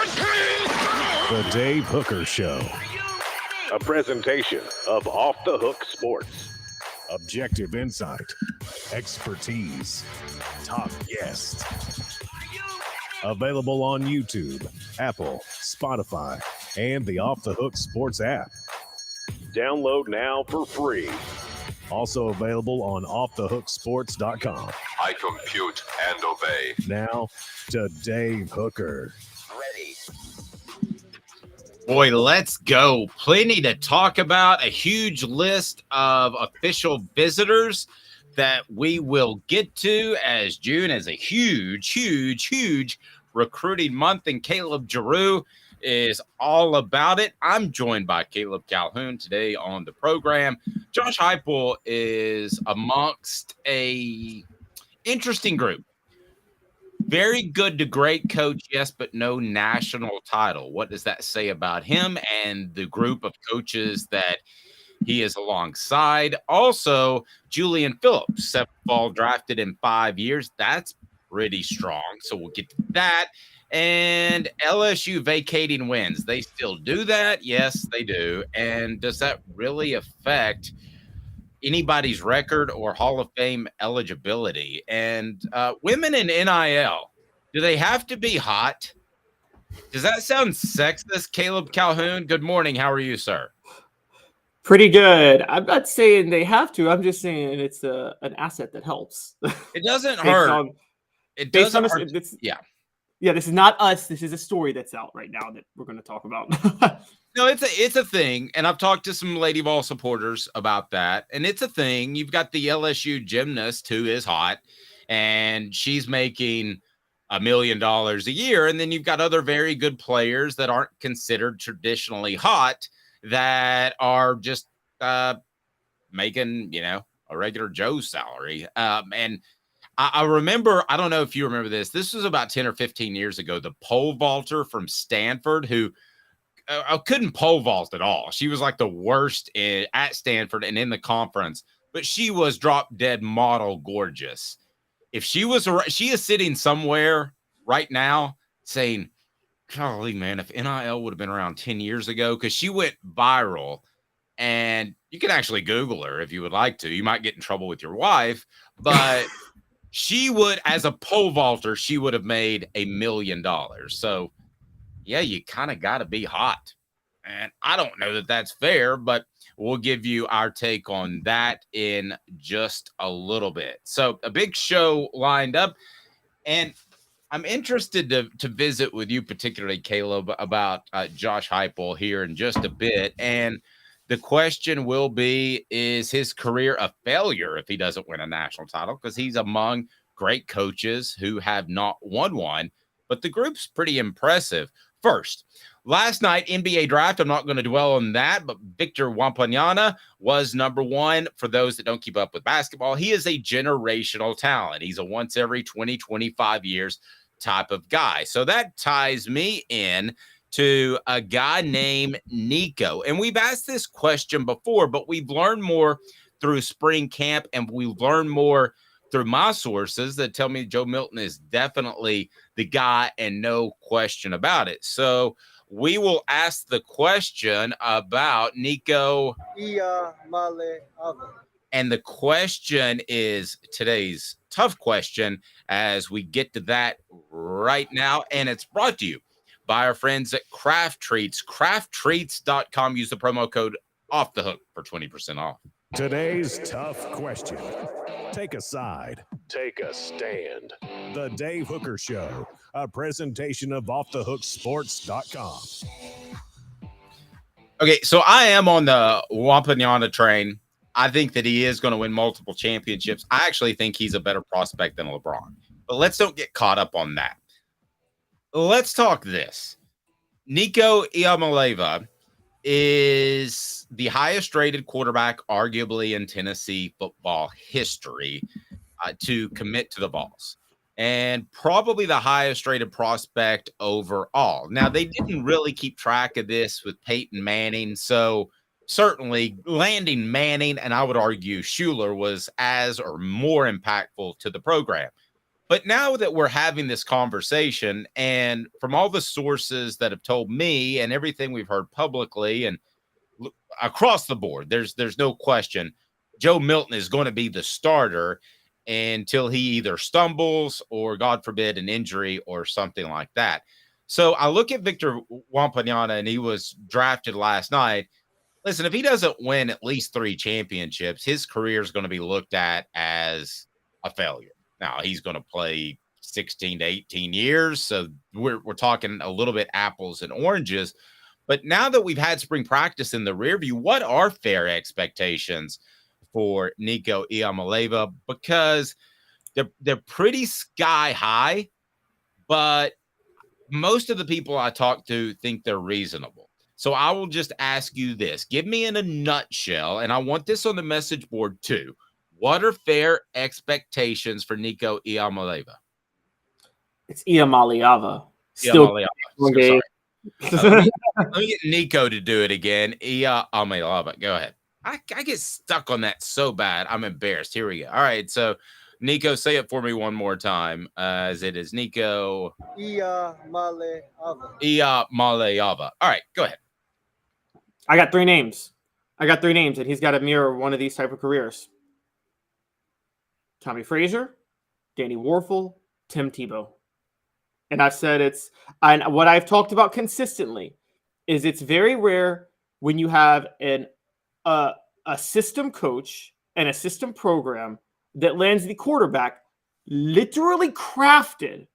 The Dave Hooker Show. A presentation of Off the Hook Sports. Objective insight, expertise, top guests. Available on YouTube, Apple, Spotify, and the Off the Hook Sports app. Download now for free. Also available on offthehooksports.com. I compute and obey. Now to Dave Hooker. Ready. Boy, let's go. Plenty to talk about. A huge list of official visitors that we will get to, as June is a huge recruiting month, and Caleb Giroux is all about it. I'm joined by Caleb Calhoun today on the program. Josh Heupel is amongst a interesting group. Very good to great coach, yes, but no national title. What does that say about him and the group of coaches that he is alongside? Also, Julian Phillips, 7th ball drafted in 5 years. That's pretty strong. So we'll get to that. And LSU vacating wins. They still do that? Yes, they do. And does that really affect anybody's record or Hall of Fame eligibility? And women in NIL, do they have to be hot? Does that sound sexist, Caleb Calhoun? Good morning. How are you, sir? Pretty good. I'm not saying they have to. I'm just saying it's an asset that helps. It doesn't hurt. It doesn't hurt. Yeah. Yeah, this is not us. This is a story that's out right now that we're going to talk about. No, it's a thing, and I've talked to some Lady Vol supporters about that, and it's a thing. You've got the LSU gymnast who is hot, and she's making $1 million a year, and then you've got other very good players that aren't considered traditionally hot that are just making, a regular Joe's salary. And I remember, I don't know if you remember this. This was about 10 or 15 years ago. The pole vaulter from Stanford who couldn't pole vault at all. She was like the worst at Stanford and in the conference, but she was drop dead model gorgeous. If she is sitting somewhere right now saying, golly, man, if NIL would have been around 10 years ago, because she went viral, and you can actually Google her if you would like to. You might get in trouble with your wife, but she would, as a pole vaulter, she would have made $1 million. So, yeah, you kind of got to be hot. And I don't know that that's fair, but we'll give you our take on that in just a little bit. So a big show lined up, and I'm interested to visit with you, particularly, Caleb, about Josh Heupel here in just a bit. And the question will be, is his career a failure if he doesn't win a national title? Because he's among great coaches who have not won one, but the group's pretty impressive. First, last night, NBA draft, I'm not going to dwell on that, but Victor Wembanyama was number one. For those that don't keep up with basketball, he is a generational talent. He's a once every 20, 25 years type of guy. So that ties me in to a guy named Nico. And we've asked this question before, but we've learned more through spring camp, and we've learned more through my sources that tell me Joe Milton is definitely the guy and no question about it. So we will ask the question about Nico Iamaleava. And the question is today's tough question as we get to that right now. And it's brought to you by our friends at Craft Treats. CraftTreats.com. Use the promo code OFFTHEHOOK for 20% off. Today's tough question. Take a side. Take a stand. The Dave Hooker Show. A presentation of offthehooksports.com. Okay, so I am on the Wembanyama train. I think that he is going to win multiple championships. I actually think he's a better prospect than LeBron. But let's don't get caught up on that. Let's talk this. Nico Iamaleava is the highest rated quarterback, arguably in Tennessee football history, to commit to the Vols, and probably the highest rated prospect overall. Now, they didn't really keep track of this with Peyton Manning, so certainly landing Manning, and I would argue Schuler, was as or more impactful to the program. But now that we're having this conversation, and from all the sources that have told me and everything we've heard publicly and across the board, there's no question Joe Milton is going to be the starter until he either stumbles or, God forbid, an injury or something like that. So I look at Victor Wembanyama, and he was drafted last night. Listen, if he doesn't win at least 3 championships, his career is going to be looked at as a failure. Now, he's going to play 16 to 18 years, so we're talking a little bit apples and oranges. But now that we've had spring practice in the rear view, what are fair expectations for Nico Iamaleava? Because they're pretty sky high, but most of the people I talk to think they're reasonable. So I will just ask you this. Give me in a nutshell, and I want this on the message board too. What are fair expectations for Nico Iamaleava? It's Iamaleava. Iamaleava. Sorry. Let me get Nico to do it again. Iamaleava. Go ahead. I get stuck on that so bad. I'm embarrassed. Here we go. All right. So, Nico, say it for me one more time. As it is Nico Iamaleava. Iamaleava. All right. Go ahead. I got 3 names. And he's got to mirror one of these type of careers. Tommy Frazier, Danny Warfel, Tim Tebow. And I've said and what I've talked about consistently is it's very rare when you have a system coach and a system program that lands the quarterback literally crafted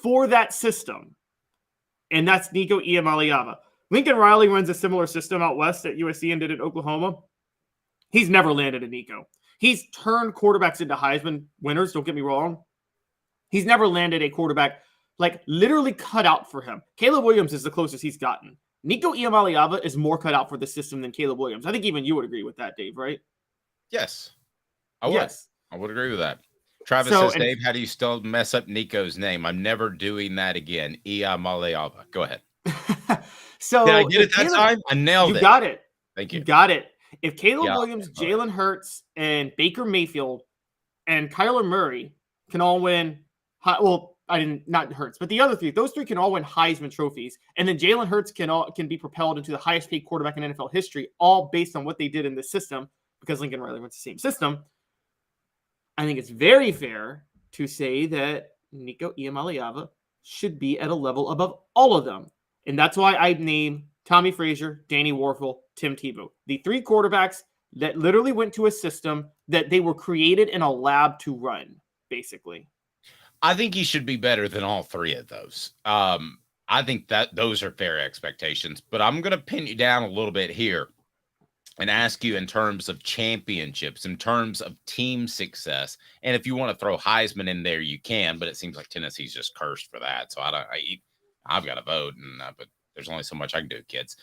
for that system. And that's Nico Iamaleava. Lincoln Riley runs a similar system out west at USC and did it in Oklahoma. He's never landed a Nico. He's turned quarterbacks into Heisman winners, don't get me wrong. He's never landed a quarterback like literally cut out for him. Caleb Williams is the closest he's gotten. Nico Iamaleava is more cut out for the system than Caleb Williams. I think even you would agree with that, Dave, right? Yes. I would. Yes. I would agree with that. Travis says, Dave, how do you still mess up Nico's name? I'm never doing that again. Iamaleava. Go ahead. So did I get it that time? I nailed it. You got it. Thank you. You got it. If Caleb Williams, Jalen Hurts, and Baker Mayfield and Kyler Murray can all win, not Hurts, but the other 3, those 3 can all win Heisman trophies, and then Jalen Hurts can be propelled into the highest paid quarterback in NFL history, all based on what they did in the system, because Lincoln Riley went the same system. I think it's very fair to say that Nico Iamaleava should be at a level above all of them. And that's why I name Tommy Frazier, Danny Warfel, Tim Tebow, the 3 quarterbacks that literally went to a system that they were created in a lab to run, basically. I think he should be better than all 3 of those. I think that those are fair expectations, but I'm going to pin you down a little bit here and ask you in terms of championships, in terms of team success. And if you want to throw Heisman in there, you can, but it seems like Tennessee's just cursed for that. So I've got to vote, but there's only so much I can do, kids.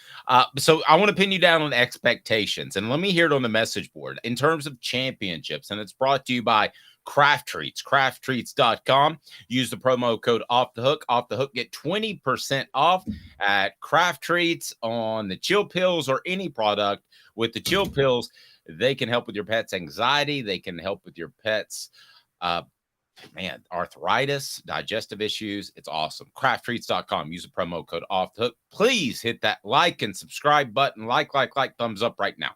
So I want to pin you down on expectations, and let me hear it on the message board in terms of championships. And it's brought to you by Craft Treats, crafttreats.com. Use the promo code Off the Hook, get 20% off at Craft Treats on the chill pills or any product with the chill pills. They can help with your pet's anxiety. They can help with your pet's, arthritis, digestive issues. It's awesome. Crafttreats.com. Use the promo code Off the Hook. Please hit that like and subscribe button. Like, thumbs up right now.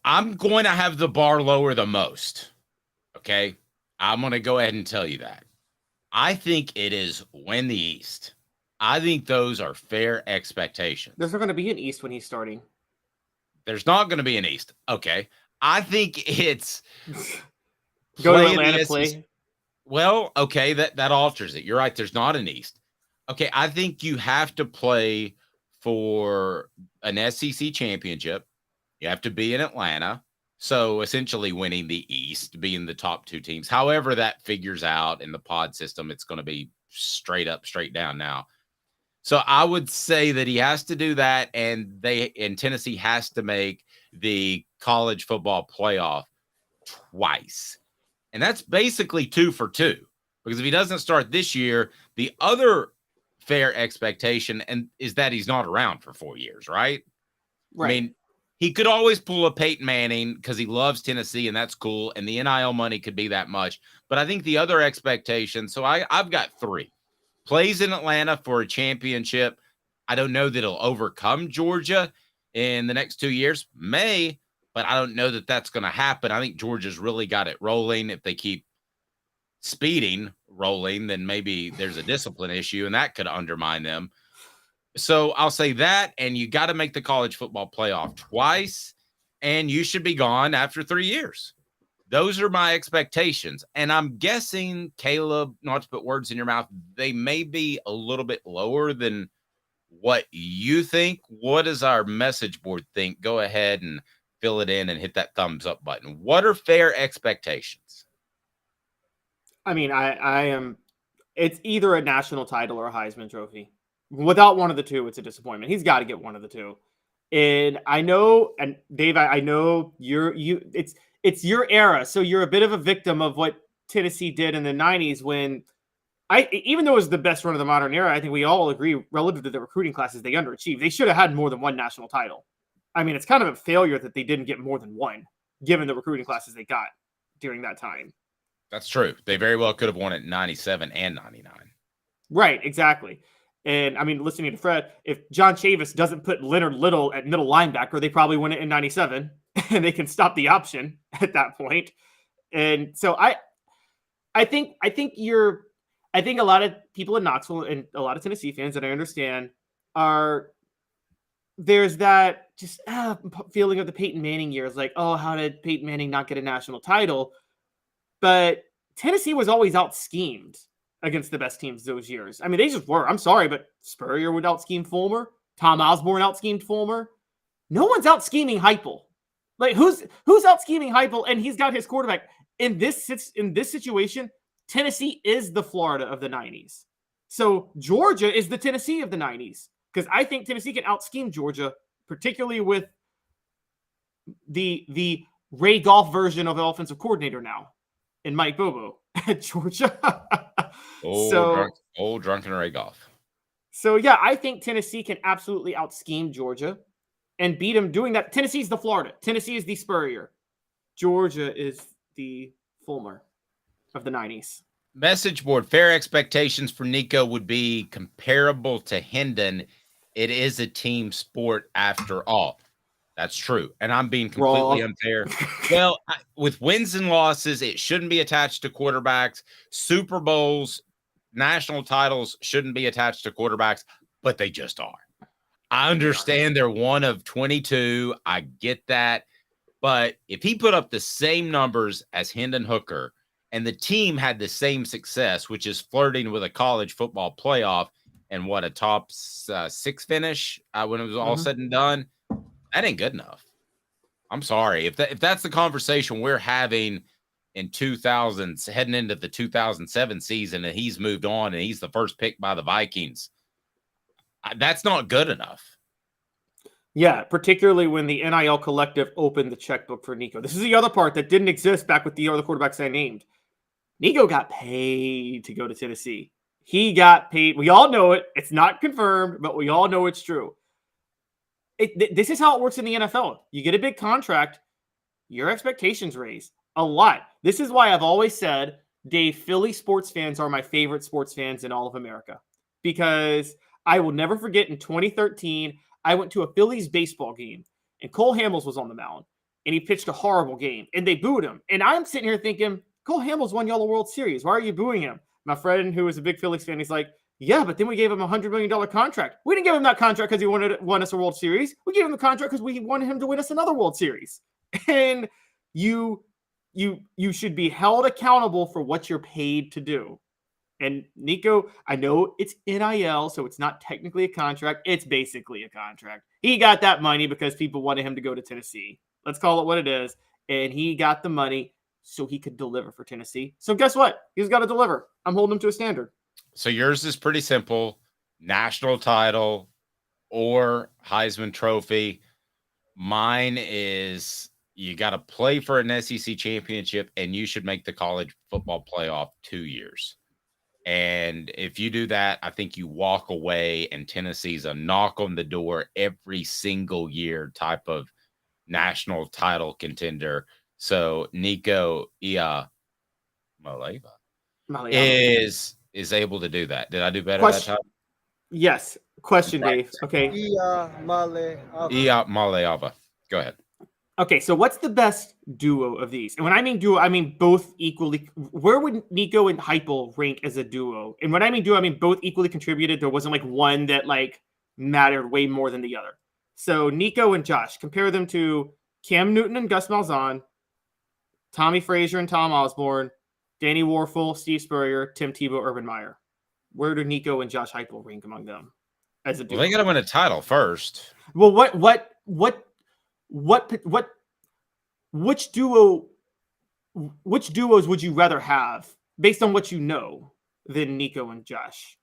I'm going to have the bar lower the most. Okay. I'm going to go ahead and tell you that. I think it is win the East. I think those are fair expectations. There's not going to be an East when he's starting. There's not going to be an East. Okay. I think it's go to Atlanta play. Well, okay, that alters it. You're right. There's not an East. Okay. I think you have to play for an SEC championship. You have to be in Atlanta. So essentially winning the East, being the top 2 teams. However that figures out in the pod system, it's going to be straight up, straight down now. So I would say that he has to do that, and Tennessee has to make the college football playoff twice. And that's basically 2 for 2. Because if he doesn't start this year, the other fair expectation is that he's not around for 4 years, right? Right. I mean, he could always pull a Peyton Manning because he loves Tennessee, and that's cool. And the NIL money could be that much. But I think the other expectation, so I've got 3. Plays in Atlanta for a championship. I don't know that he'll overcome Georgia in the next 2 years. May, but I don't know that that's going to happen. I think Georgia's really got it rolling. If they keep speeding rolling, then maybe there's a discipline issue, and that could undermine them. So I'll say that, and you got to make the college football playoff twice, and you should be gone after 3 years. Those are my expectations. And I'm guessing, Caleb, not to put words in your mouth, they may be a little bit lower than what you think. What does our message board think? Go ahead and fill it in and hit that thumbs up button. What are fair expectations? I mean, I am. It's either a national title or a Heisman Trophy. Without one of the two, it's a disappointment. He's got to get one of the two. And I know, and Dave, I know it's your era, so you're a bit of a victim of what Tennessee did in the 90s when even though it was the best run of the modern era, I think we all agree relative to the recruiting classes, they underachieved. They should have had more than one national title. I mean, it's kind of a failure that they didn't get more than one, given the recruiting classes they got during that time. That's true. They very well could have won it in 97 and 99. Right, exactly. And I mean, listening to Fred, if John Chavis doesn't put Leonard Little at middle linebacker, they probably win it in 97 and they can stop the option at that point. And so I think a lot of people in Knoxville and a lot of Tennessee fans that I understand there's that just feeling of the Peyton Manning years, like, oh, how did Peyton Manning not get a national title? But Tennessee was always out-schemed against the best teams those years. I mean, they just were. I'm sorry, but Spurrier would out-scheme Fulmer. Tom Osborne out-schemed Fulmer. No one's out-scheming Heupel. Like, who's out-scheming Heupel? And he's got his quarterback. In this situation, Tennessee is the Florida of the 90s. So Georgia is the Tennessee of the 90s. Because I think Tennessee can out-scheme Georgia, particularly with the Ray Goff version of the offensive coordinator now in Mike Bobo at Georgia. Old drunken Ray Goff. So, yeah, I think Tennessee can absolutely out-scheme Georgia and beat them doing that. Tennessee's the Florida. Tennessee is the Spurrier. Georgia is the Fulmer of the 90s. Message board, fair expectations for Nico would be comparable to Hendon. It is a team sport after all. That's true. And I'm being completely unfair. Well, with wins and losses, it shouldn't be attached to quarterbacks. Super Bowls, national titles shouldn't be attached to quarterbacks, but they just are. I understand they're one of 22. I get that. But if he put up the same numbers as Hendon Hooker and the team had the same success, which is flirting with a college football playoff and what a top 6 finish when it was all said and done, that ain't good enough. I'm sorry. If that's the conversation we're having in 2000s, heading into the 2007 season, and he's moved on and he's the first pick by the Vikings, that's not good enough. Yeah, particularly when the NIL collective opened the checkbook for Nico. This is the other part that didn't exist back with the other quarterbacks I named. Nico got paid to go to Tennessee. He got paid. We all know it. It's not confirmed, but we all know it's true. This is how it works in the NFL. You get a big contract, your expectations raise a lot. This is why I've always said, Dave, Philly sports fans are my favorite sports fans in all of America. Because I will never forget in 2013, I went to a Phillies baseball game, and Cole Hamels was on the mound, and he pitched a horrible game, and they booed him. And I'm sitting here thinking, Cole Hamels won y'all the World Series. Why are you booing him? My friend who was a big Phillies fan, he's like, yeah, but then we gave him a $100 million contract. We didn't give him that contract because he won us a World Series. We gave him the contract because we wanted him to win us another World Series. And you should be held accountable for what you're paid to do. And Nico, I know it's NIL, so it's not technically a contract. It's basically a contract. He got that money because people wanted him to go to Tennessee. Let's call it what it is. And he got the money so he could deliver for Tennessee. So guess what? He's got to deliver. I'm holding him to a standard. So yours is pretty simple. National title or Heisman Trophy. Mine is you got to play for an SEC championship, and you should make the college football playoff 2 years. And if you do that, I think you walk away, and Tennessee's a knock on the door every single year type of national title contender. So Nico Iamaleava is able to do that. Did I do better that time? Yes. Question, Dave. Okay. Iamaleava. Go ahead. Okay, so what's the best duo of these? And when I mean duo, I mean both equally. Where would Nico and Heupel rank as a duo? And when I mean duo, I mean both equally contributed. There wasn't like one that like mattered way more than the other. So Nico and Josh, compare them to Cam Newton and Gus Malzahn, Tommy Frazier and Tom Osborne, Danny Warfel, Steve Spurrier, Tim Tebow, Urban Meyer. Where do Nico and Josh Heupel rank among them as a duo? Well, they got to win a title first. Well, which duos would you rather have based on what you know than Nico and Josh?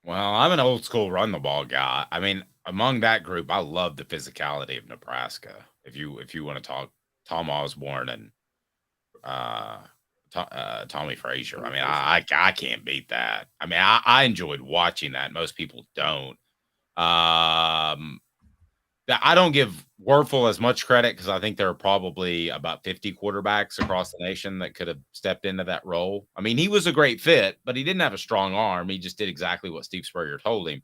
Well, I'm an old school run the ball guy. I mean, among that group, I love the physicality of Nebraska. If you want to talk Tom Osborne and Tommy Frazier, I mean, I can't beat that. I mean, I enjoyed watching that. Most people don't. I don't give Werfel as much credit because I think there are probably about 50 quarterbacks across the nation that could have stepped into that role. I mean, he was a great fit, but he didn't have a strong arm. He just did exactly what Steve Spurrier told him.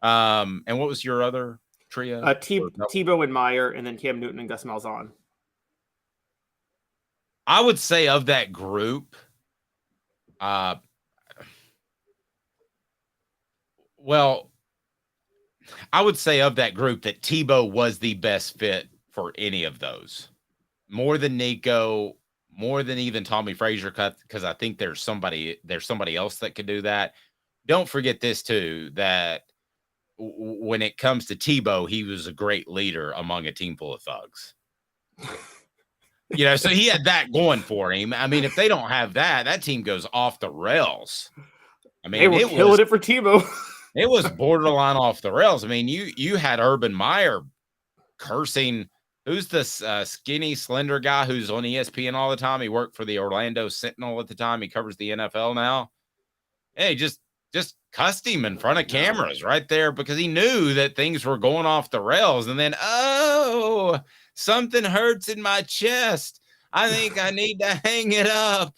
And what was your other trio? Tebow and Meyer, and then Cam Newton and Gus Malzahn. I would say of that group, I would say of that group that Tebow was the best fit for any of those. More than Nico, more than even Tommy Frazier, because I think there's somebody else that could do that. Don't forget this too, that when it comes to Tebow, he was a great leader among a team full of thugs. So he had that going for him. I mean, if they don't have that, that team goes off the rails. I mean, they were killing it for Tebow. It was borderline off the rails. I mean, you had Urban Meyer cursing. Who's the skinny, slender guy who's on ESPN all the time? He worked for the Orlando Sentinel at the time. He covers the NFL now. Hey, just cussed him in front of cameras right there because he knew that things were going off the rails. And then, something hurts in my chest. I think I need to hang it up.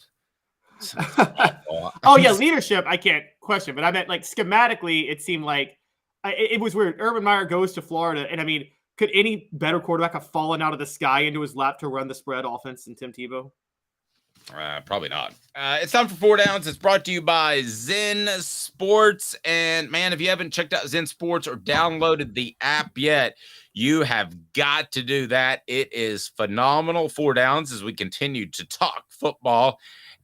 Oh, yeah, leadership, I can't question. But I meant, like, schematically, it seemed like it was weird. Urban Meyer goes to Florida, and, I mean, could any better quarterback have fallen out of the sky into his lap to run the spread offense than Tim Tebow? Probably not. It's time for 4 Downs. It's brought to you by Zen Sports. And, man, if you haven't checked out Zen Sports or downloaded the app yet, you have got to do that. It is phenomenal. 4 Downs as we continue to talk football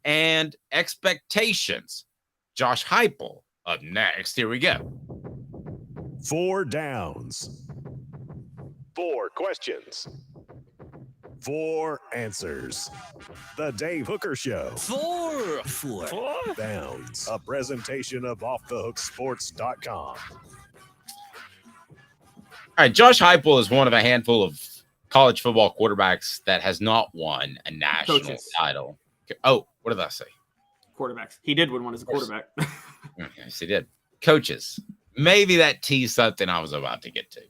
and expectations. Josh Heupel up next. Here we go. 4 Downs. 4 questions. 4 answers. The Dave Hooker Show. 4 Downs. A presentation of offthehooksports.com. All right, Josh Heupel is one of a handful of college football quarterbacks that has not won a national title. Oh, what did I say? Quarterbacks. He did win one as a quarterback. Yes, he did. Coaches. Maybe that teased something I was about to get to.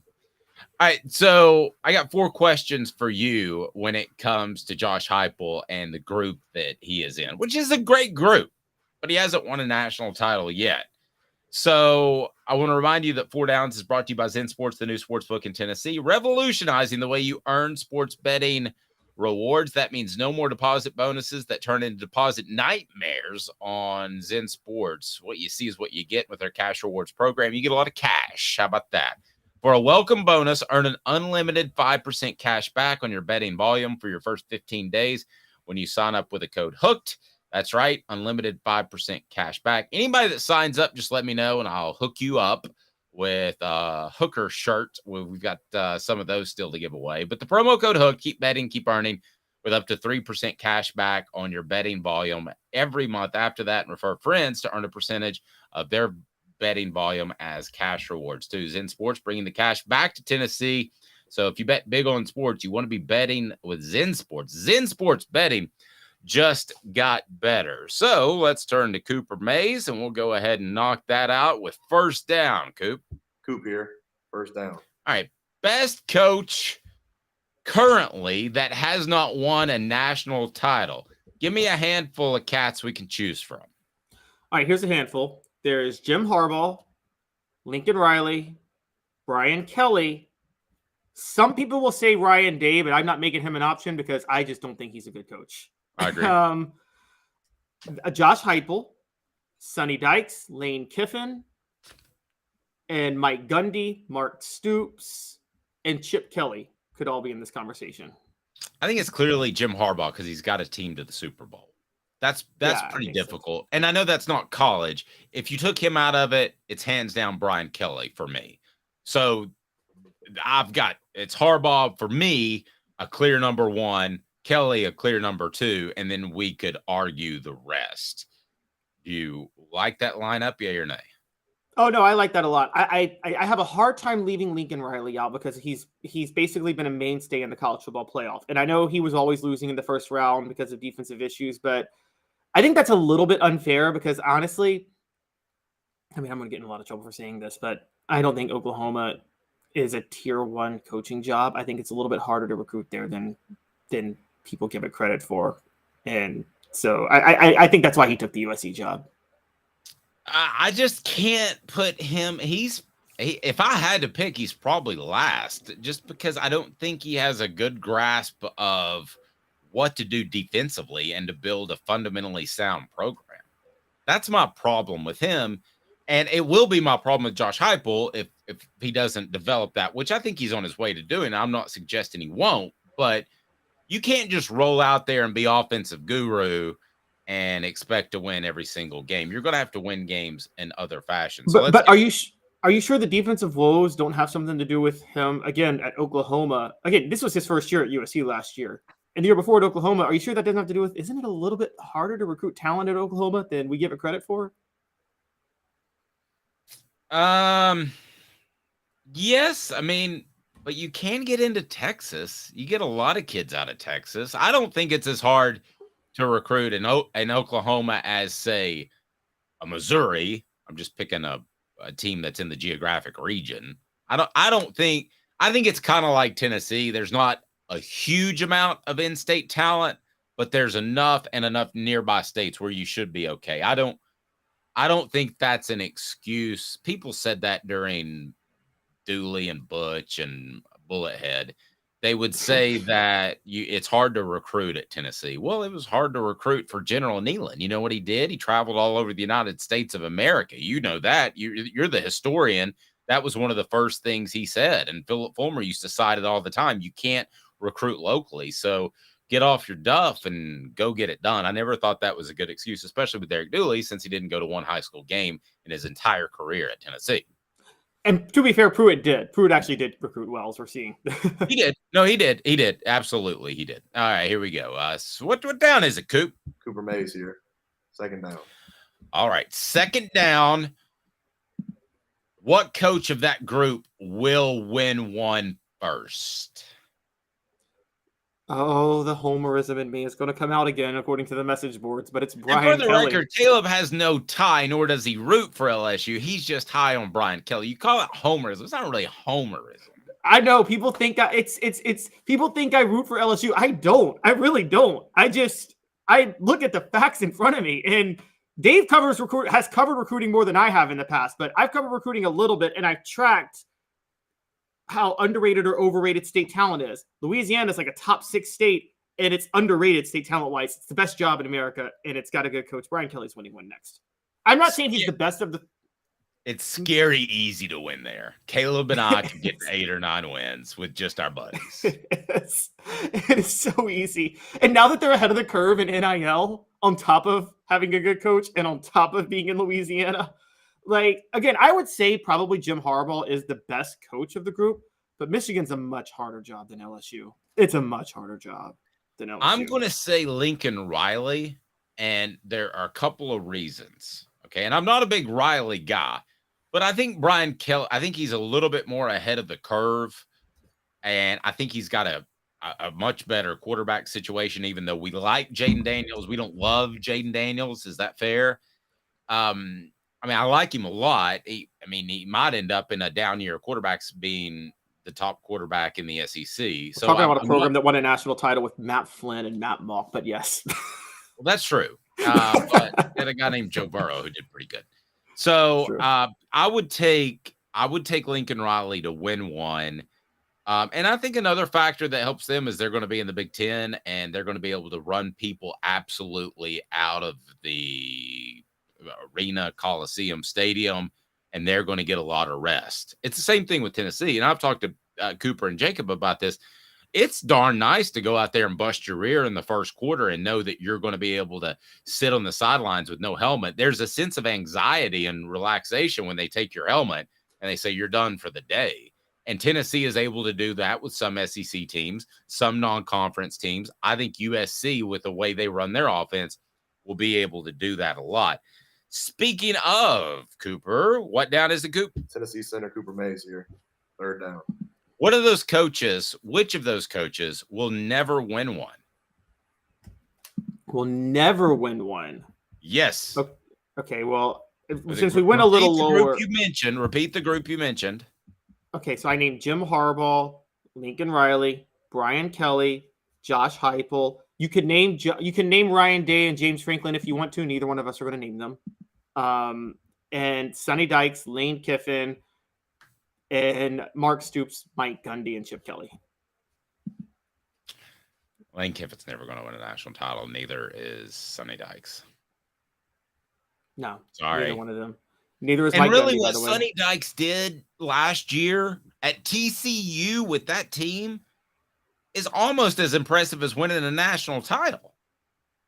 All right, so I got 4 questions for you when it comes to Josh Heupel and the group that he is in, which is a great group, but he hasn't won a national title yet. So I want to remind you that 4 Downs is brought to you by Zen Sports, the new sportsbook in Tennessee, revolutionizing the way you earn sports betting rewards. That means no more deposit bonuses that turn into deposit nightmares on Zen Sports. What you see is what you get with their cash rewards program. You get a lot of cash. How about that? For a welcome bonus, earn an unlimited 5% cash back on your betting volume for your first 15 days when you sign up with the code HOOKED. That's right, unlimited 5% cash back. Anybody that signs up, just let me know, and I'll hook you up with a Hooker shirt. We've got some of those still to give away. But the promo code HOOK, keep betting, keep earning, with up to 3% cash back on your betting volume every month after that, and refer friends to earn a percentage of their betting volume as cash rewards too. Zen Sports bringing the cash back to Tennessee. So if you bet big on sports, you want to be betting with Zen Sports. Zen Sports betting just got better. So let's turn to Cooper Mays, and we'll go ahead and knock that out with first down. Coop here. First down. All right. Best coach currently that has not won a national title. Give me a handful of cats we can choose from. All right, here's a handful. There's Jim Harbaugh, Lincoln Riley, Brian Kelly. Some people will say Ryan Day, but I'm not making him an option because I just don't think he's a good coach. I agree. Josh Heupel, Sonny Dykes, Lane Kiffin, and Mike Gundy, Mark Stoops, and Chip Kelly could all be in this conversation. I think it's clearly Jim Harbaugh because he's got a team to the Super Bowl. That's pretty difficult. So. And I know that's not college. If you took him out of it, it's hands down Brian Kelly for me. So it's Harbaugh for me, a clear number one, Kelly, a clear number two, and then we could argue the rest. Do you like that lineup, yeah or nay? Oh, no, I like that a lot. I have a hard time leaving Lincoln Riley out because he's basically been a mainstay in the college football playoff. And I know he was always losing in the first round because of defensive issues, but I think that's a little bit unfair because honestly, I mean, I'm going to get in a lot of trouble for saying this, but I don't think Oklahoma is a tier 1 coaching job. I think it's a little bit harder to recruit there than people give it credit for. And so I think that's why he took the USC job. I just can't put him. If I had to pick, he's probably last just because I don't think he has a good grasp of what to do defensively and to build a fundamentally sound program. That's my problem with him. And it will be my problem with Josh Heupel if he doesn't develop that, which I think he's on his way to doing. I'm not suggesting he won't, but you can't just roll out there and be offensive guru and expect to win every single game. You're going to have to win games in other fashions. So but are you sure the defensive woes don't have something to do with him again at Oklahoma? Again, this was his first year at USC last year. And the year before at Oklahoma, are you sure that doesn't have to do with, isn't it a little bit harder to recruit talent at Oklahoma than we give it credit for? Yes. I mean, but you can get into Texas. You get a lot of kids out of Texas. I don't think it's as hard to recruit in Oklahoma as, say, a Missouri. I'm just picking a team that's in the geographic region. I think it's kind of like Tennessee. There's not a huge amount of in-state talent, but there's enough nearby states where you should be okay. I don't think that's an excuse. People said that during Dooley and Butch and Bullethead. They would say that it's hard to recruit at Tennessee. Well, it was hard to recruit for General Neyland. You know what he did? He traveled all over the United States of America. You know that. You're the historian. That was one of the first things he said. And Philip Fulmer used to cite it all the time. You can't recruit locally. So get off your duff and go get it done. I never thought that was a good excuse, especially with Derek Dooley, since he didn't go to one high school game in his entire career at Tennessee. And to be fair, Pruitt did. Pruitt actually did recruit well, as we're seeing. He did. No, he did. He did. Absolutely, he did. All right, here we go. So what down is it, Coop? Cooper Mays here. Second down. All right, second down. What coach of that group will win one first? Oh, the homerism in me is going to come out again, according to the message boards, but it's Brian and for the Kelly. record, Caleb has no tie, nor does he root for LSU. He's just high on Brian Kelly. You call it homerism. It's not really homerism. I know people think it's people think I root for LSU. I don't. I really don't. I look at the facts in front of me, and Dave has covered recruiting more than I have in the past, but I've covered recruiting a little bit, and I've tracked how underrated or overrated state talent is. Louisiana is like a top 6 state, and it's underrated state talent-wise. It's the best job in America, and it's got a good coach. Brian Kelly's winning one next. I'm not saying he's the best of the... It's scary easy to win there. Caleb and I can get 8 or 9 wins with just our buddies. It is so easy. And now that they're ahead of the curve in NIL, on top of having a good coach and on top of being in Louisiana... Like, again, I would say probably Jim Harbaugh is the best coach of the group, but Michigan's a much harder job than LSU. It's a much harder job than LSU. I'm going to say Lincoln Riley, and there are a couple of reasons. Okay, and I'm not a big Riley guy, but I think Brian Kelly, I think he's a little bit more ahead of the curve, and I think he's got a much better quarterback situation, even though we like Jaden Daniels. We don't love Jaden Daniels. Is that fair? I mean, I like him a lot. He might end up in a down year of quarterbacks being the top quarterback in the SEC. We're So talking about a program that won a national title with Matt Flynn and Matt Mock, but yes. Well, that's true. But and a guy named Joe Burrow who did pretty good. So I would take Lincoln Riley to win one. And I think another factor that helps them is they're going to be in the Big Ten and they're going to be able to run people absolutely out of the arena, Coliseum, stadium, and they're going to get a lot of rest. It's the same thing with Tennessee. And I've talked to Cooper and Jacob about this. It's darn nice to go out there and bust your rear in the first quarter and know that you're going to be able to sit on the sidelines with no helmet. There's a sense of anxiety and relaxation when they take your helmet and they say you're done for the day. And Tennessee is able to do that with some SEC teams, some non-conference teams. I think USC, with the way they run their offense, will be able to do that a lot. Speaking of Cooper, what down is it, Coop? Tennessee center Cooper Mays here. Third down. What of those coaches, which of those coaches will never win one? Will never win one. Yes. Okay, well, since we went a little lower. Repeat the group you mentioned. Okay, so I named Jim Harbaugh, Lincoln Riley, Brian Kelly, Josh Heupel. You can name Ryan Day and James Franklin if you want to. Neither one of us are going to name them. And Sonny Dykes, Lane Kiffin, and Mark Stoops, Mike Gundy, and Chip Kelly. Lane Kiffin's never going to win a national title. Neither is Sonny Dykes. No, sorry, neither one of them. Neither is and Mike really Gundy, what Sonny Dykes did last year at TCU with that team is almost as impressive as winning a national title.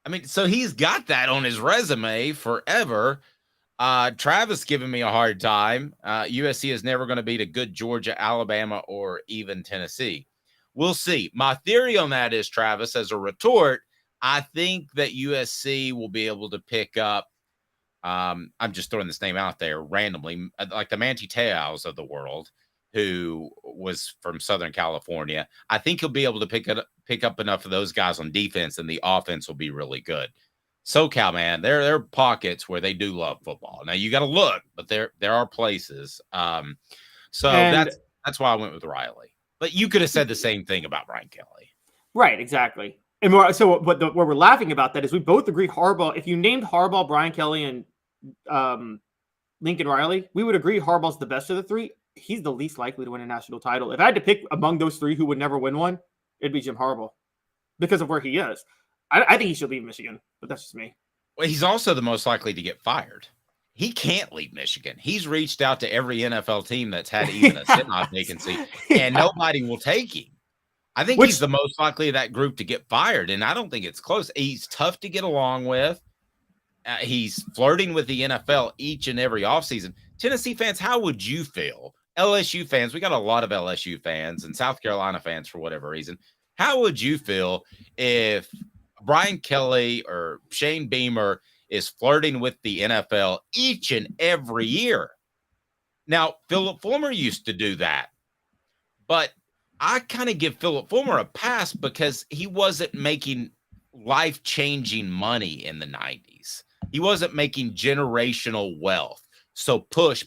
I mean, so he's got that on his resume forever. Travis giving me a hard time. USC is never going to beat a good Georgia, Alabama, or even Tennessee. We'll see. My theory on that is, Travis, as a retort, I think that USC will be able to pick up I'm just throwing this name out there randomly, like the Manti Te'os of the world, who was from Southern California. I think he'll be able to pick up enough of those guys on defense, and the offense will be really good. SoCal, man, there are pockets where they do love football. Now you got to look, but there are places. So that's why I went with Riley. But you could have said the same thing about Brian Kelly. Right, exactly. And what we're laughing about that is we both agree Harbaugh. If you named Harbaugh, Brian Kelly, and Lincoln Riley, we would agree Harbaugh's the best of the three. He's the least likely to win a national title. If I had to pick among those three who would never win one, it'd be Jim Harbaugh because of where he is. I think he should leave Michigan, but that's just me. Well, he's also the most likely to get fired. He can't leave Michigan. He's reached out to every NFL team that's had even a sit-on vacancy, and nobody will take him. I think he's the most likely of that group to get fired, and I don't think it's close. He's tough to get along with. He's flirting with the NFL each and every offseason. Tennessee fans, how would you feel? LSU fans, we got a lot of LSU fans and South Carolina fans for whatever reason. How would you feel if Brian Kelly or Shane Beamer is flirting with the NFL each and every year? Now, Philip Fulmer used to do that, but I kind of give Philip Fulmer a pass because he wasn't making life-changing money in the 90s. He wasn't making generational wealth. So push.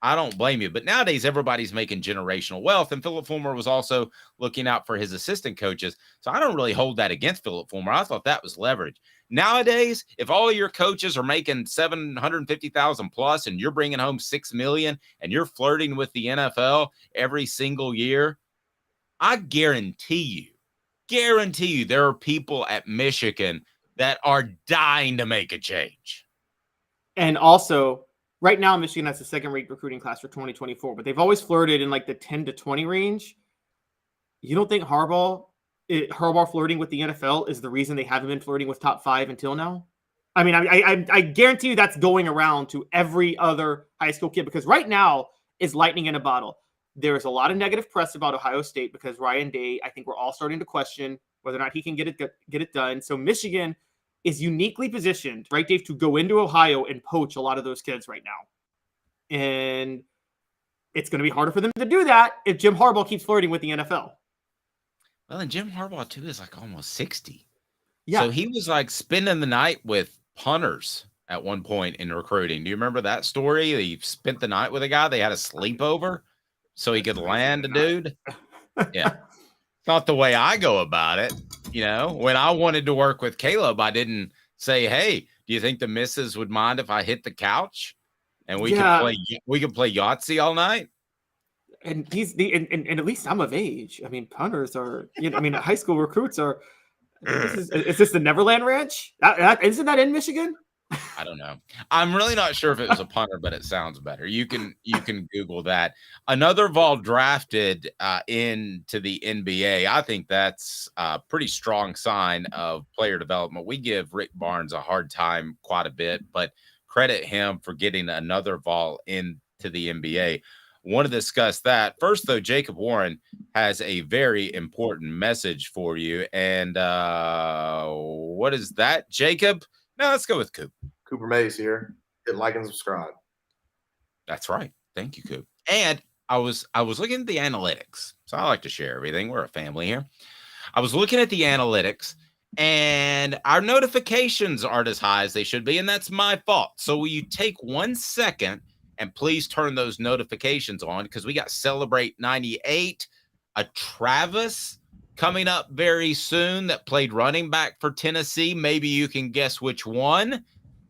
I don't blame you. But nowadays, everybody's making generational wealth. And Philip Fulmer was also looking out for his assistant coaches. So I don't really hold that against Philip Fulmer. I thought that was leverage. Nowadays, if all of your coaches are making $750,000 plus and you're bringing home $6 million and you're flirting with the NFL every single year, I guarantee you there are people at Michigan that are dying to make a change. And also, right now, Michigan has the second-rate recruiting class for 2024, but they've always flirted in like the 10 to 20 range. You don't think Harbaugh flirting with the NFL is the reason they haven't been flirting with top 5 until now? I mean, I guarantee you that's going around to every other high school kid because right now is lightning in a bottle. There's a lot of negative press about Ohio State because Ryan Day, I think we're all starting to question whether or not he can get it done. So Michigan is uniquely positioned, right, Dave, to go into Ohio and poach a lot of those kids right now. And it's going to be harder for them to do that if Jim Harbaugh keeps flirting with the NFL. Well, and Jim Harbaugh, too, is like almost 60. Yeah. So he was like spending the night with punters at one point in recruiting. Do you remember that story? He spent the night with a guy. They had a sleepover. so he could land a dude. Yeah. Not the way I go about it. When I wanted to work with Caleb, I didn't say, hey, do you think the missus would mind if I hit the couch and we could play Yahtzee all night? And and at least I'm of age. I mean, punters are, high school recruits are. Is this the Neverland Ranch? Isn't that in Michigan? I don't know. I'm really not sure if it was a punter, but it sounds better. You can Google that. Another Vol drafted into the NBA. I think that's a pretty strong sign of player development. We give Rick Barnes a hard time quite a bit, but credit him for getting another Vol into the NBA. Want to discuss that. First, though, Jacob Warren has a very important message for you. And what is that, Jacob? No, let's go with Coop. Cooper Mays here. Hit like and subscribe. That's right. Thank you, Coop. And I was looking at the analytics. So I like to share everything. We're a family here. I was looking at the analytics, and our notifications aren't as high as they should be, and that's my fault. So will you take 1 second and please turn those notifications on, because we got Celebrate 98, a Travis coming up very soon that played running back for Tennessee. Maybe you can guess which one.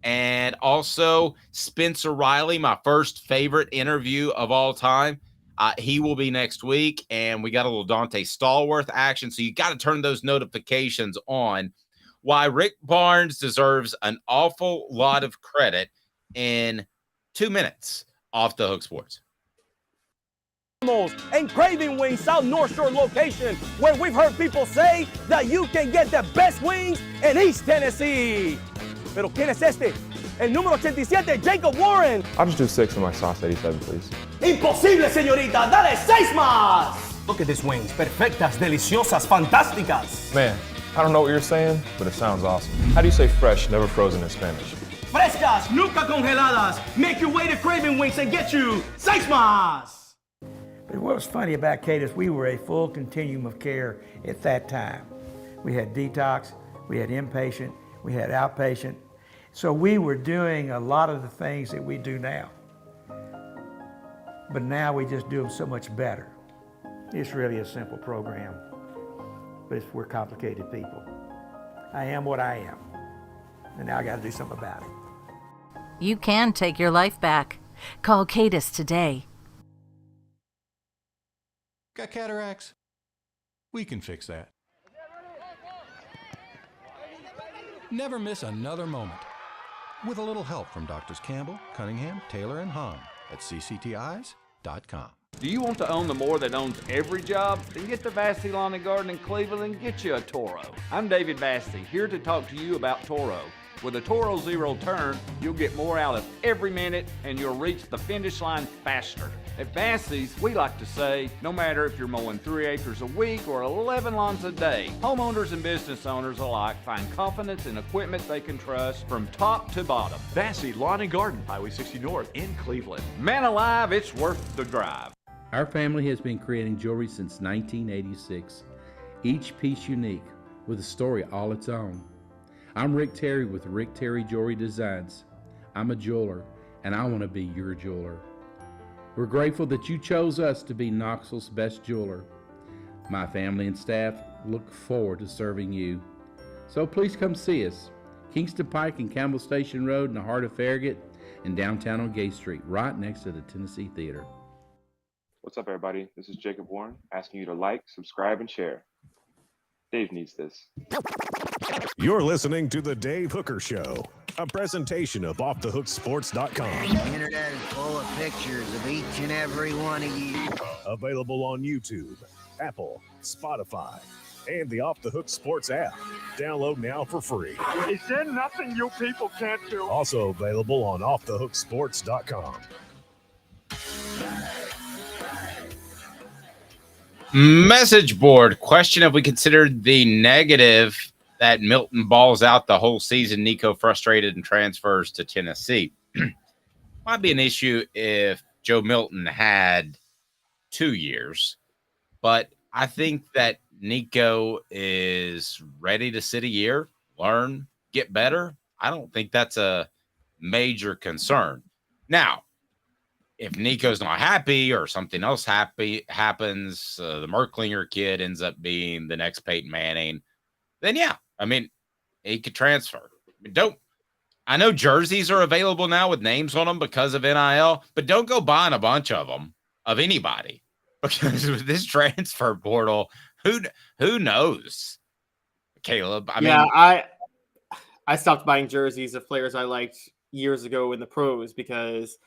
And also Spencer Riley, my first favorite interview of all time. He will be next week. And we got a little Dante Stallworth action. So you got to turn those notifications on. Why Rick Barnes deserves an awful lot of credit in 2 minutes off the Hook Sports. And Craving Wings South North Shore location, where we've heard people say that you can get the best wings in East Tennessee. Pero ¿quién es este? El número 87, Jacob Warren. I'll just do 6 of my sauce 87, please. Imposible, señorita. Dale 6 más. Look at these wings. Perfectas, deliciosas, fantásticas. Man, I don't know what you're saying, but it sounds awesome. How do you say fresh, never frozen in Spanish? Frescas, nunca congeladas. Make your way to Craving Wings and get you 6 más. But what was funny about Cadis, we were a full continuum of care at that time. We had detox, we had inpatient, we had outpatient. So we were doing a lot of the things that we do now. But now we just do them so much better. It's really a simple program, but we're complicated people. I am what I am, and now I got to do something about it. You can take your life back. Call Cadis today. Got cataracts? We can fix that. Never miss another moment. With a little help from Doctors Campbell, Cunningham, Taylor, and Hahn at cctis.com. Do you want to own the more that owns every job? Then get to Vassey Lawn and Garden in Cleveland and get you a Toro. I'm David Vassey, here to talk to you about Toro. With a Toro Zero Turn, you'll get more out of every minute and you'll reach the finish line faster. At Vassey's, we like to say, no matter if you're mowing 3 acres a week or 11 lawns a day, homeowners and business owners alike find confidence in equipment they can trust from top to bottom. Vassey Lawn and Garden, Highway 60 North in Cleveland. Man alive, it's worth the drive. Our family has been creating jewelry since 1986, each piece unique with a story all its own. I'm Rick Terry with Rick Terry Jewelry Designs. I'm a jeweler, and I want to be your jeweler. We're grateful that you chose us to be Knoxville's best jeweler. My family and staff look forward to serving you. So please come see us. Kingston Pike and Campbell Station Road in the heart of Farragut and downtown on Gay Street, right next to the Tennessee Theater. What's up, everybody? This is Jacob Warren, asking you to like, subscribe, and share. Dave needs this. You're listening to The Dave Hooker Show, a presentation of OffTheHookSports.com. The internet is full of pictures of each and every one of you. Available on YouTube, Apple, Spotify, and the Off the Hook Sports app. Download now for free. Is there nothing you people can't do? Also available on OffTheHookSports.com. Message board question: if we considered the negative that Milton balls out the whole season, Nico frustrated and transfers to Tennessee. Might be an issue if Joe Milton had 2 years, but I think that Nico is ready to sit a year, learn, get better. I don't think that's a major concern. Now, if Nico's not happy or something else happens, the Merklinger kid ends up being the next Peyton Manning, then yeah, I mean, he could transfer. I know jerseys are available now with names on them because of NIL, but don't go buying a bunch of them of anybody, because with this transfer portal, who knows, Caleb? I mean, I stopped buying jerseys of players I liked years ago in the pros because,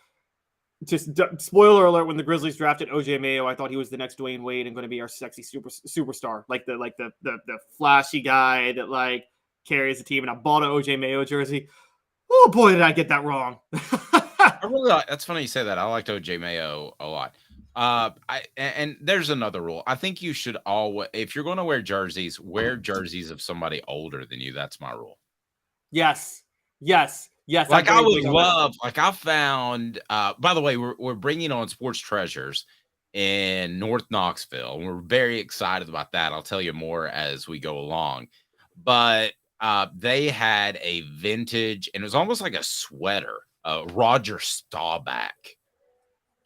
just spoiler alert, when the Grizzlies drafted OJ Mayo, I thought he was the next Dwayne Wade and going to be our sexy superstar, like the flashy guy that like carries the team. And I bought an OJ Mayo jersey. Oh boy, did I get that wrong. That's funny you say that. I liked OJ Mayo a lot. And there's another rule. I think you should always, if you're going to wear jerseys of somebody older than you. That's my rule. Yes. Like I would love, like I found, by the way, we're bringing on Sports Treasures in North Knoxville. And we're very excited about that. I'll tell you more as we go along, but they had a vintage, and it was almost like a sweater, Roger Staubach.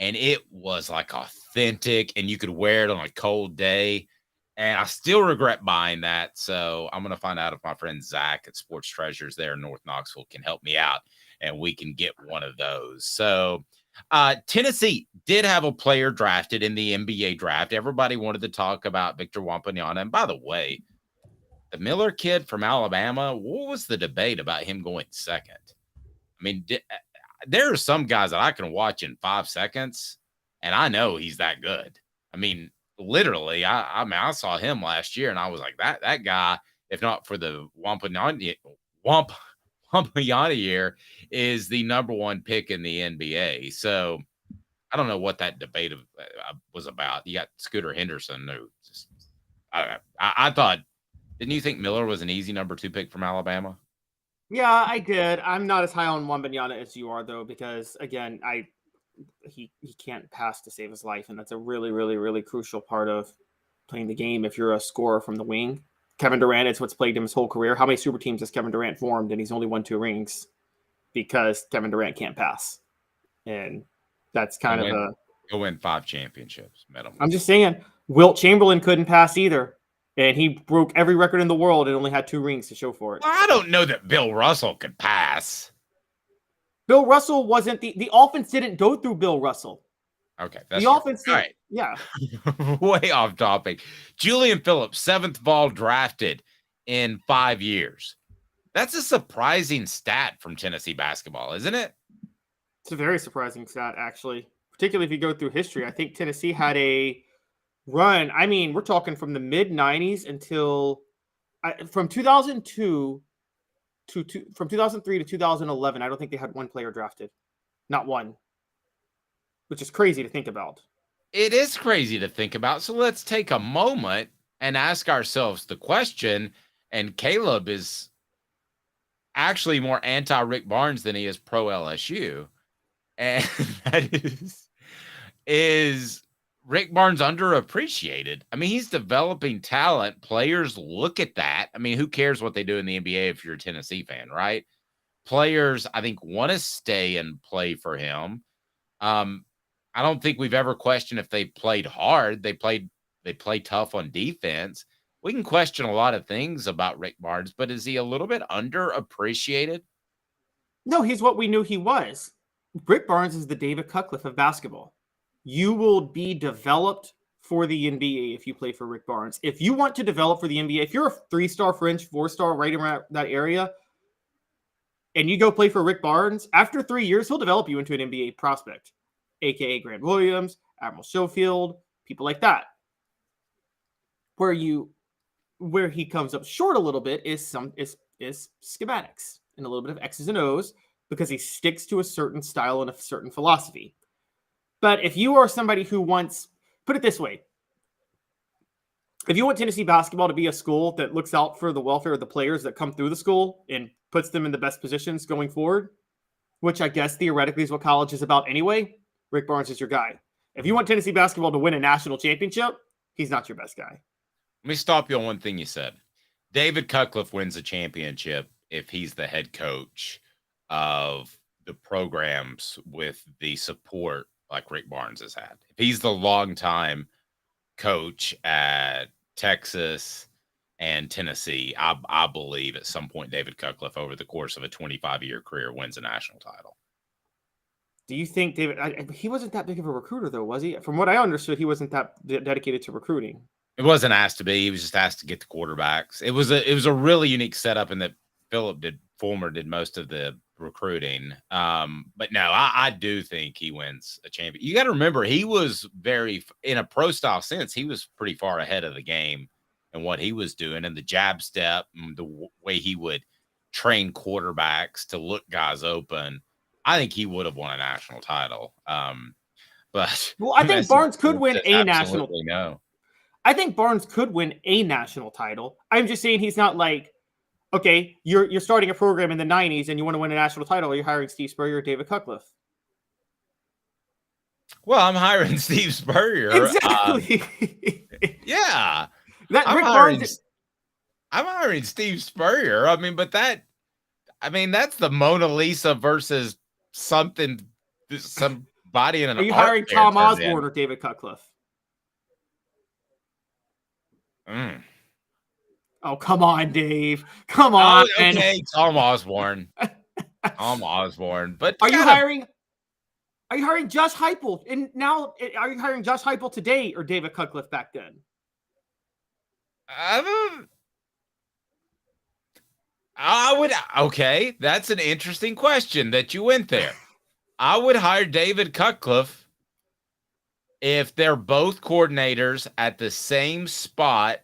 And it was like authentic, and you could wear it on a cold day. And I still regret buying that. So I'm going to find out if my friend Zach at Sports Treasures there in North Knoxville can help me out, and we can get one of those. So Tennessee did have a player drafted in the NBA draft. Everybody wanted to talk about Victor Wembanyama. And by the way, the Miller kid from Alabama, what was the debate about him going second? I mean, there are some guys that I can watch in 5 seconds, and I know he's that good. I mean, literally, I saw him last year, and I was like, that guy, if not for the Wembanyama year, is the number one pick in the NBA. So I don't know what that debate was about. You got Scooter Henderson, who I thought, didn't you think Miller was an easy number 2 pick from Alabama? Yeah, I did. I'm not as high on Wembanyama as you are, though, because again, he can't pass to save his life, and that's a really, really, really crucial part of playing the game. If you're a scorer from the wing, Kevin Durant, it's what's plagued him his whole career. How many super teams has Kevin Durant formed, and he's only won 2 rings because Kevin Durant can't pass, and that's kind of he'll win 5 championships. I'm just saying, Wilt Chamberlain couldn't pass either. And he broke every record in the world and only had 2 rings to show for it. I don't know that Bill Russell could pass. Bill Russell wasn't the offense didn't go through Bill Russell. Okay. That's the offense. All right. Yeah. Way off topic. Julian Phillips, 7th Vol drafted in 5 years. That's a surprising stat from Tennessee basketball, isn't it? It's a very surprising stat, actually. Particularly if you go through history. I think Tennessee had a run. I mean, we're talking from the mid 90s until from 2002 from 2003 to 2011. I don't think they had one player drafted, not one, which is crazy to think about. It is crazy to think about. So let's take a moment and ask ourselves the question. And Caleb is actually more anti Rick Barnes than he is pro LSU, and that is Rick Barnes underappreciated? I mean, he's developing talent. Players look at that. I mean, who cares what they do in the NBA if you're a Tennessee fan, right? Players, I think, want to stay and play for him. I don't think we've ever questioned if they played hard. They played tough on defense. We can question a lot of things about Rick Barnes, but is he a little bit underappreciated? No, he's what we knew he was. Rick Barnes is the David Cutcliffe of basketball. You will be developed for the NBA if you play for Rick Barnes. If you want to develop for the NBA, if you're a 3-star fringe, 4-star, right around that area, and you go play for Rick Barnes, after 3 years, he'll develop you into an NBA prospect, aka Grant Williams, Admiral Schofield, people like that. Where he comes up short a little bit is schematics and a little bit of X's and O's, because he sticks to a certain style and a certain philosophy. But if you are somebody who wants, put it this way, if you want Tennessee basketball to be a school that looks out for the welfare of the players that come through the school and puts them in the best positions going forward, which I guess theoretically is what college is about anyway, Rick Barnes is your guy. If you want Tennessee basketball to win a national championship, he's not your best guy. Let me stop you on one thing you said. David Cutcliffe wins a championship if he's the head coach of the programs with the support like Rick Barnes has had. If he's the longtime coach at Texas and Tennessee, I believe at some point David Cutcliffe, over the course of a 25-year career, wins a national title. Do you think David? He wasn't that big of a recruiter, though, was he? From what I understood, he wasn't that dedicated to recruiting. It wasn't asked to be. He was just asked to get the quarterbacks. It was a really unique setup in that Fulmer did most of the recruiting. But no, I do think he wins a champion. You got to remember, he was in a pro style sense, he was pretty far ahead of the game and what he was doing, and the jab step and the way he would train quarterbacks to look guys open. I think he would have won a national title. But I think Barnes could win a national. No, I think Barnes could win a national title. I'm just saying he's not like, okay, you're starting a program in the 90s and you want to win a national title. Are you hiring Steve Spurrier or David Cutcliffe? Well, I'm hiring Steve Spurrier. Exactly. Yeah. I'm hiring Steve Spurrier. I mean, that's the Mona Lisa versus somebody in an. Are you hiring Tom Osborne or David Cutcliffe? Oh, come on, Dave. Come on. Oh, okay, Tom Osborne. Tom Osborne. But are you hiring Josh Heupel? And now, are you hiring Josh Heupel today or David Cutcliffe back then? Okay, that's an interesting question that you went there. I would hire David Cutcliffe if they're both coordinators at the same spot.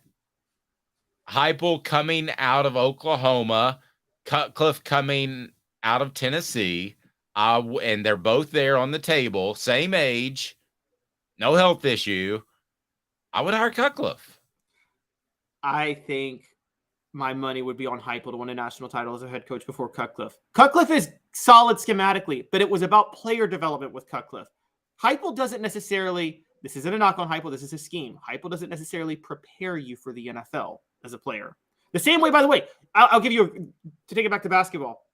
Heupel coming out of Oklahoma, Cutcliffe coming out of Tennessee, and they're both there on the table, same age, no health issue. I would hire Cutcliffe. I think my money would be on Heupel to win a national title as a head coach before Cutcliffe. Cutcliffe is solid schematically, but it was about player development with Cutcliffe. Heupel doesn't necessarily, this isn't a knock on Heupel, this is a scheme. Heupel doesn't necessarily prepare you for the NFL as a player. The same way, by the way, I'll give you, to take it back to basketball,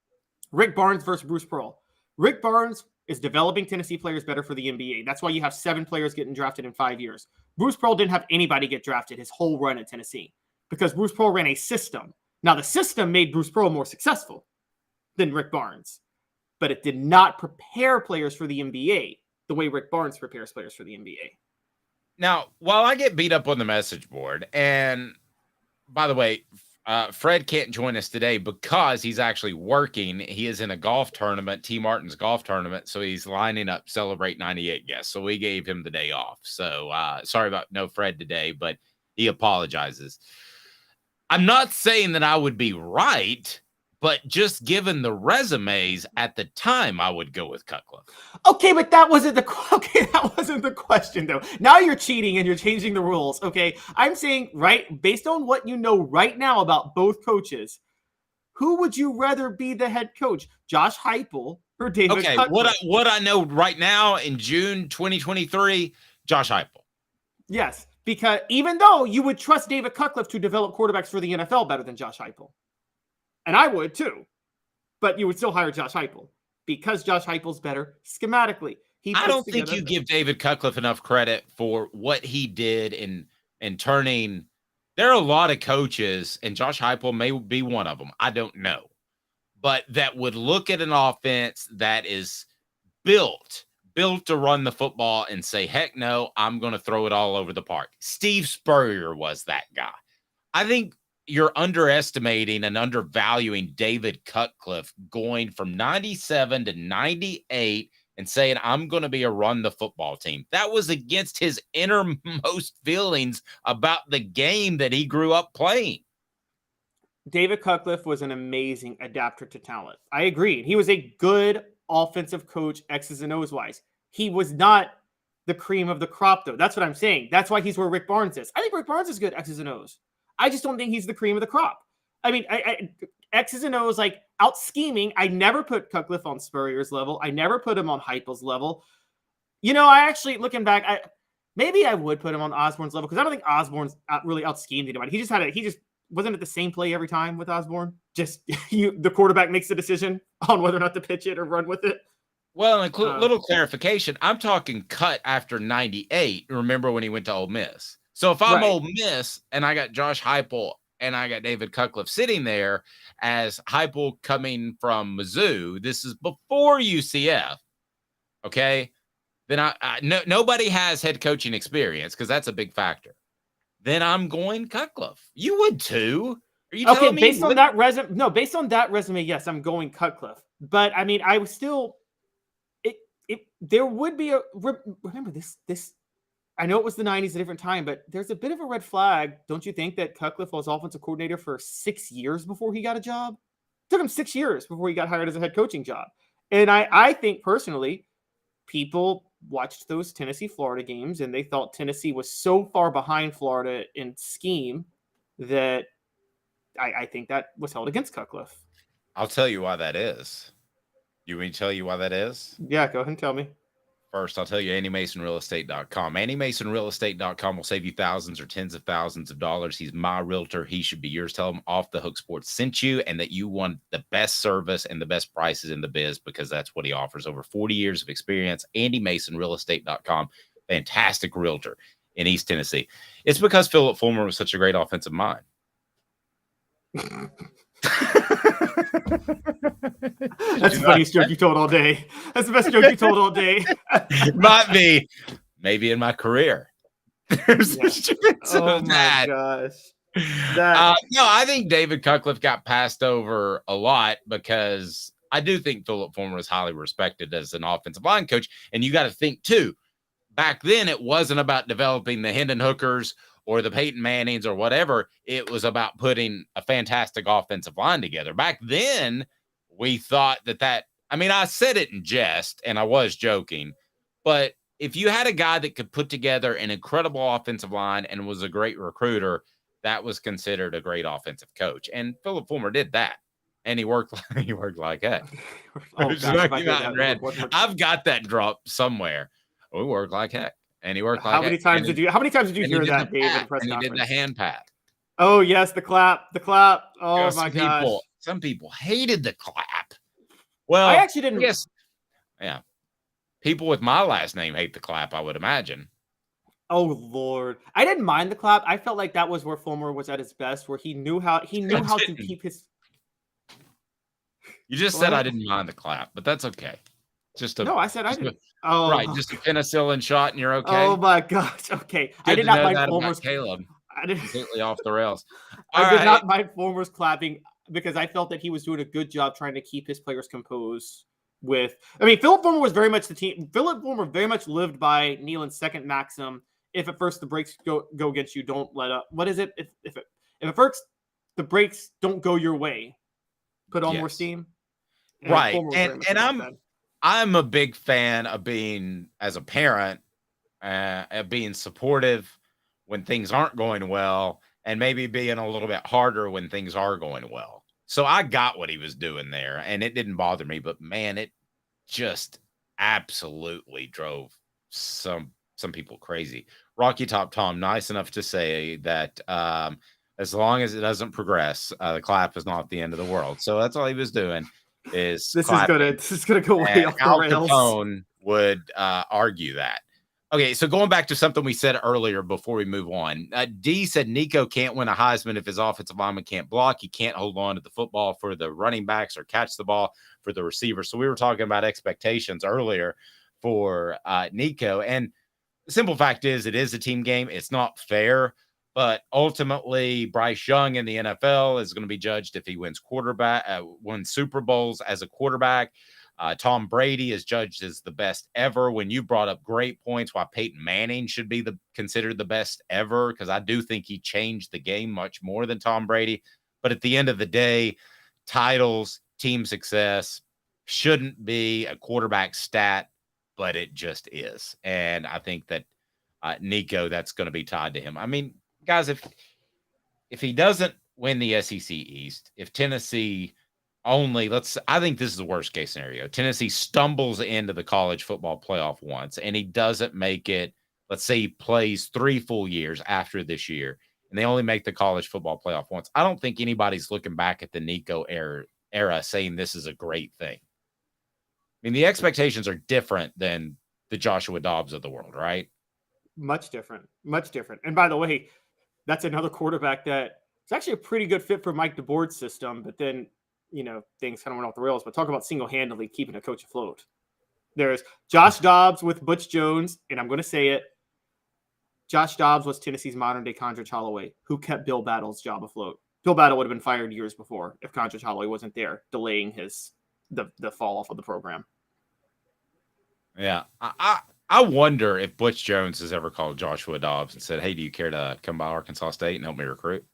Rick Barnes versus Bruce Pearl. Rick Barnes is developing Tennessee players better for the NBA. That's why you have 7 players getting drafted in 5 years. Bruce Pearl didn't have anybody get drafted his whole run at Tennessee because Bruce Pearl ran a system. Now, the system made Bruce Pearl more successful than Rick Barnes, but it did not prepare players for the NBA the way Rick Barnes prepares players for the NBA. Now, while I get beat up on the message board, and by the way, Fred can't join us today because he's actually working. He is in a golf tournament, T. Martin's golf tournament, so he's lining up Celebrate 98 guests. So we gave him the day off. So sorry about no Fred today, but he apologizes. I'm not saying that I would be right, but just given the resumes at the time, I would go with Cutcliffe. Okay, but that wasn't the question, though. Now you're cheating and you're changing the rules. Okay, I'm saying, right, based on what you know right now about both coaches, who would you rather be the head coach, Josh Heupel or David Cutcliffe? What I know right now in June 2023, Josh Heupel. Yes, because even though you would trust David Cutcliffe to develop quarterbacks for the NFL better than Josh Heupel. And I would too, but you would still hire Josh Heupel because Josh Heupel's better schematically. I don't think you give David Cutcliffe enough credit for what he did in turning. There are a lot of coaches, and Josh Heupel may be one of them. I don't know, but that would look at an offense that is built to run the football and say, heck no, I'm going to throw it all over the park. Steve Spurrier was that guy. I think you're underestimating and undervaluing David Cutcliffe going from 97 to 98 and saying, I'm going to be a run the football team. That was against his innermost feelings about the game that he grew up playing. David Cutcliffe was an amazing adapter to talent. I agree. He was a good offensive coach, X's and O's wise. He was not the cream of the crop, though. That's what I'm saying. That's why he's where Rick Barnes is. I think Rick Barnes is good, X's and O's. I just don't think he's the cream of the crop. I mean, X's and O's, like, out scheming. I never put Cutcliffe on Spurrier's level. I never put him on Heupel's level. You know, I actually, looking back, maybe I would put him on Osborne's level because I don't think Osborne's really out schemed anybody. He just wasn't it the same play every time with Osborne? Just the quarterback makes the decision on whether or not to pitch it or run with it. Well, and little clarification. I'm talking cut after 98. Remember when he went to Ole Miss? So if I'm Ole Miss and I got Josh Heupel and I got David Cutcliffe sitting there as Heupel coming from Mizzou, this is before UCF. Okay. Then nobody has head coaching experience because that's a big factor. Then I'm going Cutcliffe. You would too. Are you telling me? Based on that resume, no, based on that resume, yes, I'm going Cutcliffe. But I mean, I was still. There would be remember this. I know it was the 90s, a different time, but there's a bit of a red flag. Don't you think that Cutcliffe was offensive coordinator for 6 years before he got a job? It took him 6 years before he got hired as a head coaching job. And I think personally, people watched those Tennessee-Florida games and they thought Tennessee was so far behind Florida in scheme that I think that was held against Cutcliffe. I'll tell you why that is. You want me to tell you why that is? Yeah, go ahead and tell me. First, I'll tell you AndyMasonRealEstate.com. AndyMasonRealEstate.com will save you thousands or tens of thousands of dollars. He's my realtor. He should be yours. Tell him Off the Hook Sports sent you and that you want the best service and the best prices in the biz because that's what he offers. Over 40 years of experience. AndyMasonRealEstate.com. Fantastic realtor in East Tennessee. It's because Philip Fulmer was such a great offensive mind. That's the funniest joke you told all day. That's the best joke you told all day. Might be, maybe in my career. There's a chance of that. Gosh. No, I think David Cutcliffe got passed over a lot because I do think Philip Fulmer is highly respected as an offensive line coach. And you got to think too, back then it wasn't about developing the Hendon Hookers or the Peyton Mannings or whatever. It was about putting a fantastic offensive line together. Back then, we thought that I mean, I said it in jest and I was joking, but if you had a guy that could put together an incredible offensive line and was a great recruiter, that was considered a great offensive coach. And Philip Fulmer did that. And he worked like heck. I've got that drop somewhere. We worked like heck. And he worked like How many times did you hear that, Dave, in the press conference? He did the hand pat. Oh, yes, the clap. Oh, my gosh. Some people hated the clap. Well, I actually didn't. Yes. Yeah. People with my last name hate the clap, I would imagine. Oh, Lord. I didn't mind the clap. I felt like that was where Fulmer was at his best, where he knew how to keep his. You just said I didn't mind the clap, but that's okay. No, I said I didn't. Right, just a penicillin shot and you're okay. Oh my gosh. Okay. I did not mind Fulmer's Caleb. I did completely off the rails. I did not mind Fulmer's clapping because I felt that he was doing a good job trying to keep his players composed Philip Fulmer was very much the team. Philip Fulmer very much lived by Nealon's second maxim. If at first the brakes go against you, don't let up. What is it? If at first the brakes don't go your way, put on more steam. Right. And I'm a big fan of being, as a parent, of being supportive when things aren't going well and maybe being a little bit harder when things are going well. So I got what he was doing there and it didn't bother me, but man, it just absolutely drove some people crazy. Rocky Top Tom, nice enough to say that as long as it doesn't progress, the clap is not the end of the world. So that's all he was doing. This is gonna go way off the rails. Al Capone would argue that. Okay, so going back to something we said earlier before we move on, D said Nico can't win a Heisman if his offensive lineman can't block. He can't hold on to the football for the running backs or catch the ball for the receiver. So we were talking about expectations earlier for Nico, and the simple fact is it is a team game. It's not fair. But ultimately, Bryce Young in the NFL is going to be judged if he wins Super Bowls as a quarterback. Tom Brady is judged as the best ever. When you brought up great points, why Peyton Manning should be considered the best ever, because I do think he changed the game much more than Tom Brady. But at the end of the day, titles, team success shouldn't be a quarterback stat, but it just is. And I think that Nico, that's going to be tied to him. I mean, guys, if he doesn't win the SEC East, if Tennessee I think this is the worst case scenario. Tennessee stumbles into the college football playoff once and he doesn't make it. Let's say he plays 3 full years after this year and they only make the college football playoff once. I don't think anybody's looking back at the Nico era saying this is a great thing. mean, the expectations are different than the Joshua Dobbs of the world, right? Much different. Much different. And by the way, that's another quarterback that is actually a pretty good fit for Mike DeBoer's system, but then, things kind of went off the rails. But talk about single-handedly keeping a coach afloat. There's Josh Dobbs with Butch Jones, and I'm going to say it. Josh Dobbs was Tennessee's modern-day Condrich Holloway, who kept Bill Battle's job afloat. Bill Battle would have been fired years before if Condrich Holloway wasn't there, delaying the fall off of the program. Yeah, I wonder if Butch Jones has ever called Joshua Dobbs and said, "Hey, do you care to come by Arkansas State and help me recruit?"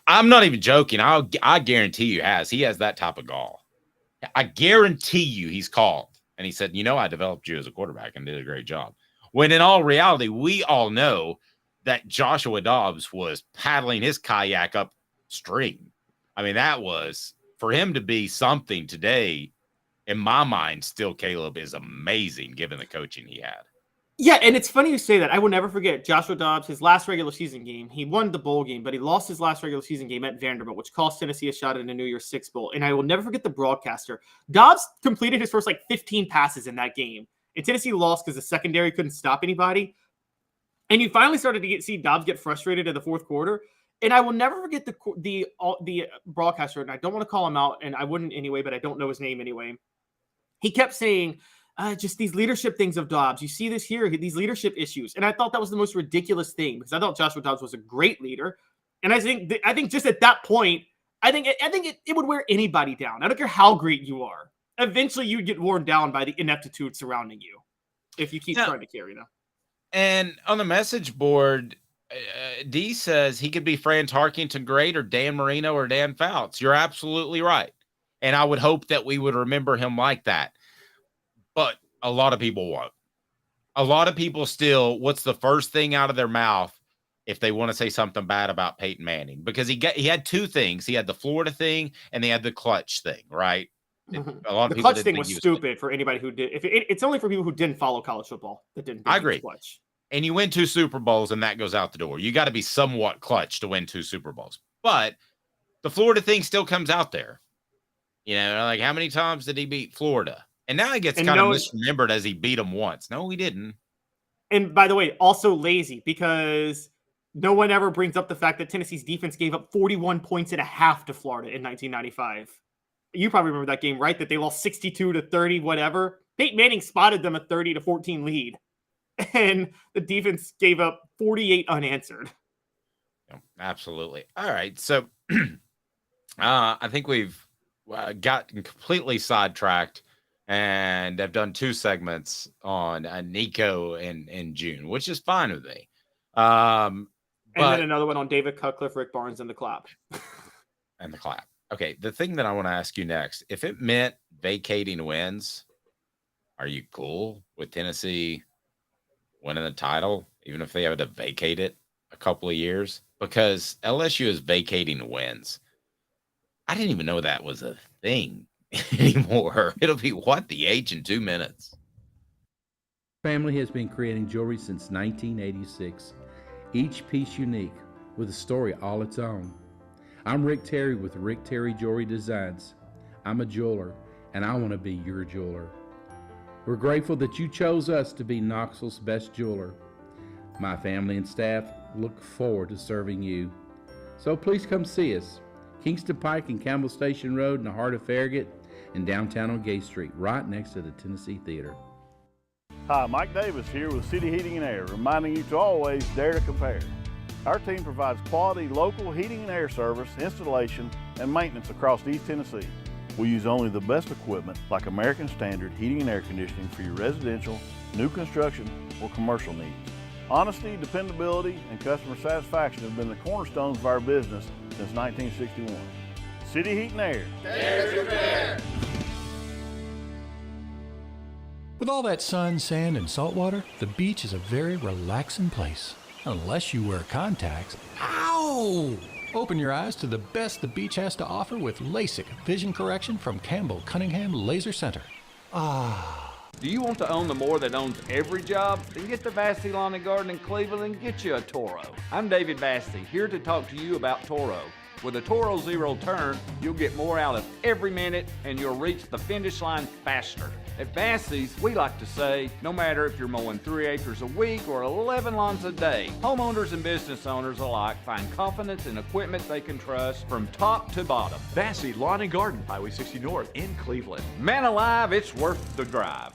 I'm not even joking. I guarantee you he has that type of gall. I guarantee you he's called and he said, I developed you as a quarterback and did a great job. When in all reality, we all know that Joshua Dobbs was paddling his kayak upstream. I mean, that was, for him to be something today, in my mind, still Caleb is amazing given the coaching he had. Yeah, and it's funny you say that. I will never forget Joshua Dobbs, his last regular season game. He won the bowl game, but he lost his last regular season game at Vanderbilt, which cost Tennessee a shot at a New Year's Six bowl. And I will never forget the broadcaster. Dobbs completed his first 15 passes in that game. And Tennessee lost because the secondary couldn't stop anybody. And you finally started to see Dobbs get frustrated in the fourth quarter. And I will never forget the broadcaster, and I don't want to call him out, and I wouldn't anyway, but I don't know his name anyway. He kept saying, just these leadership things of Dobbs. You see this here, these leadership issues. And I thought that was the most ridiculous thing because I thought Joshua Dobbs was a great leader. And I think just at that point, I think it would wear anybody down. I don't care how great you are. Eventually you get worn down by the ineptitude surrounding you if you keep trying to carry them. And on the message board, D says he could be Fran Tarkington great or Dan Marino or Dan Fouts. You're absolutely right. And I would hope that we would remember him like that. But a lot of people won't. A lot of people still, what's the first thing out of their mouth if they want to say something bad about Peyton Manning? Because he had two things. He had the Florida thing and he had the clutch thing, right? A lot of the people clutch thing was stupid for anybody who did. It's only for people who didn't follow college football that didn't. I agree. Clutch. And you win 2 Super Bowls and that goes out the door. You got to be somewhat clutch to win 2 Super Bowls. But the Florida thing still comes out there. Like how many times did he beat Florida? And now he gets kind of misremembered as he beat them once. No, he didn't. And by the way, also lazy because no one ever brings up the fact that Tennessee's defense gave up 41 points and a half to Florida in 1995. You probably remember that game, right? That they lost 62-30, whatever. Peyton Manning spotted them a 30-14 lead. And the defense gave up 48 unanswered. Absolutely. All right. So I think we've gotten completely sidetracked and have done 2 segments on Nico in June, which is fine with me. And then another one on David Cutcliffe, Rick Barnes, and the clap. And the clap. Okay, the thing that I want to ask you next, if it meant vacating wins, are you cool with Tennessee winning the title, even if they have to vacate it a couple of years? Because LSU is vacating wins. I didn't even know that was a thing anymore. It'll be the age in 2 minutes. Family has been creating jewelry since 1986, each piece unique with a story all its own. I'm Rick Terry with Rick Terry Jewelry Designs. I'm a jeweler, and I want to be your jeweler. We're grateful that you chose us to be Knoxville's best jeweler. My family and staff look forward to serving you. So please come see us. Kingston Pike and Campbell Station Road in the heart of Farragut and downtown on Gay Street, right next to the Tennessee Theater. Hi, Mike Davis here with City Heating and Air, reminding you to always dare to compare. Our team provides quality local heating and air service, installation, and maintenance across East Tennessee. We use only the best equipment like American Standard heating and air conditioning for your residential, new construction, or commercial needs. Honesty, dependability, and customer satisfaction have been the cornerstones of our business since 1961. City Heat and Air. Dare to compare. With all that sun, sand, and salt water, the beach is a very relaxing place. Unless you wear contacts. Ow! Open your eyes to the best the beach has to offer with LASIK vision correction from Campbell Cunningham Laser Center. Do you want to own the more that owns every job? Then get to Vassey Lawn and Garden in Cleveland and get you a Toro. I'm David Vassey, here to talk to you about Toro. With a Toro Zero turn, you'll get more out of every minute and you'll reach the finish line faster. At Bassey's, we like to say, no matter if you're mowing 3 acres a week or 11 lawns a day, homeowners and business owners alike find confidence in equipment they can trust from top to bottom. Bassey Lawn and Garden, Highway 60 North in Cleveland. Man alive, it's worth the drive.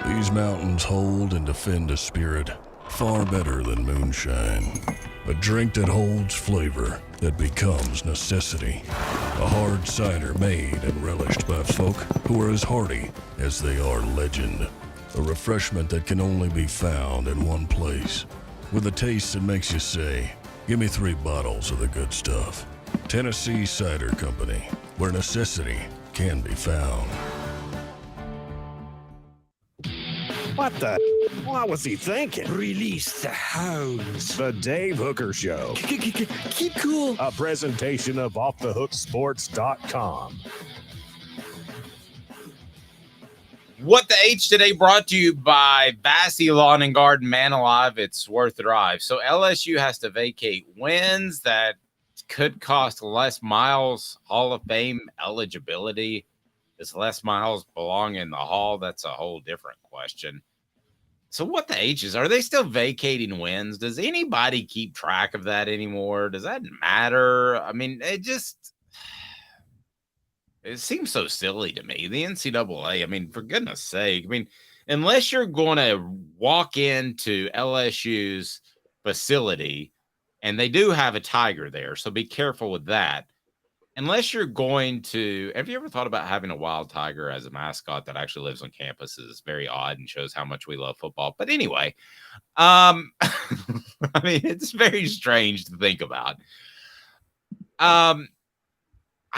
These mountains hold and defend a spirit far better than moonshine. A drink that holds flavor that becomes necessity. A hard cider made and relished by folk who are as hearty as they are legend. A refreshment that can only be found in one place. With a taste that makes you say, give me 3 bottles of the good stuff. Tennessee Cider Company, where necessity can be found. What the? What was he thinking? Release the hounds. The Dave Hooker Show. Keep cool. A presentation of offthehooksports.com. What the H today brought to you by Bassey Lawn and Garden, Man Alive. It's worth the drive. So LSU has to vacate wins that could cost Les Miles Hall of Fame eligibility. Does Les Miles belong in the Hall? That's a whole different question. So what the H's? Are they still vacating wins? Does anybody keep track of that anymore? Does that matter? I mean, it seems so silly to me. The NCAA, I mean, for goodness sake, I mean, unless you're going to walk into LSU's facility, and they do have a tiger there, so be careful with that. Unless you're going to, have you ever thought about having a wild tiger as a mascot that actually lives on campus? It's very odd and shows how much we love football. But anyway, I mean, it's very strange to think about. I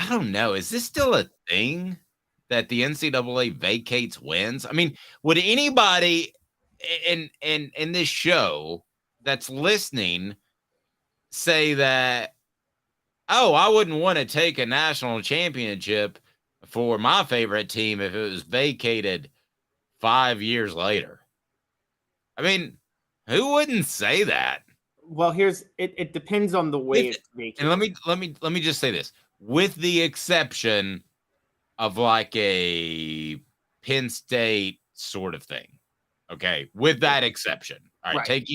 don't know. Is this still a thing that the NCAA vacates wins? I mean, would anybody in this show that's listening say that, oh, I wouldn't want to take a national championship for my favorite team if it was vacated 5 years later? I mean, who wouldn't say that? Well, it depends on the way it's vacated. And let me just say this. With the exception of like a Penn State sort of thing. Okay. With that exception. All right.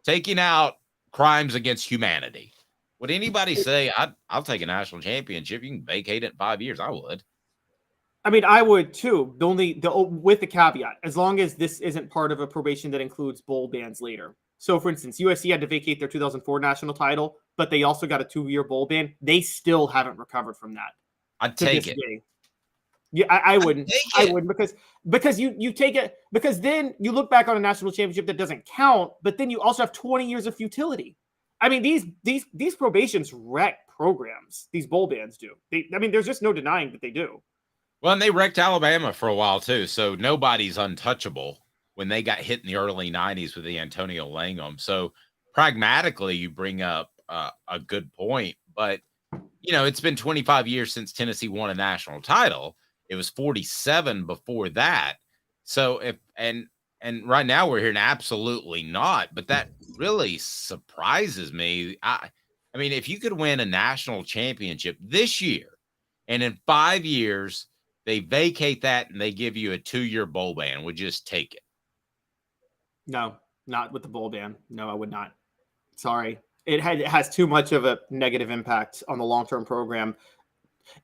Taking out crimes against humanity. Would anybody say, I'll take a national championship? You can vacate it in 5 years. I would. I mean, I would too. With the caveat, as long as this isn't part of a probation that includes bowl bans later. So, for instance, USC had to vacate their 2004 national title, but they also got a 2-year bowl ban. They still haven't recovered from that. I'd take it. Yeah, I wouldn't. I wouldn't because you take it because then you look back on a national championship that doesn't count, but then you also have 20 years of futility. I mean, these probations wreck programs. These bowl bans do. There's just no denying that they do. Well, and they wrecked Alabama for a while too, so nobody's untouchable when they got hit in the early 90s with the Antonio Langham. So pragmatically, you bring up a good point, but it's been 25 years since Tennessee won a national title. It was 47 before that. So and right now we're hearing absolutely not, but that really surprises me. I mean, if you could win a national championship this year and in 5 years they vacate that and they give you a 2-year bowl ban, would you just take it? No, not with the bowl ban. No, I would not. Sorry. It has too much of a negative impact on the long-term program.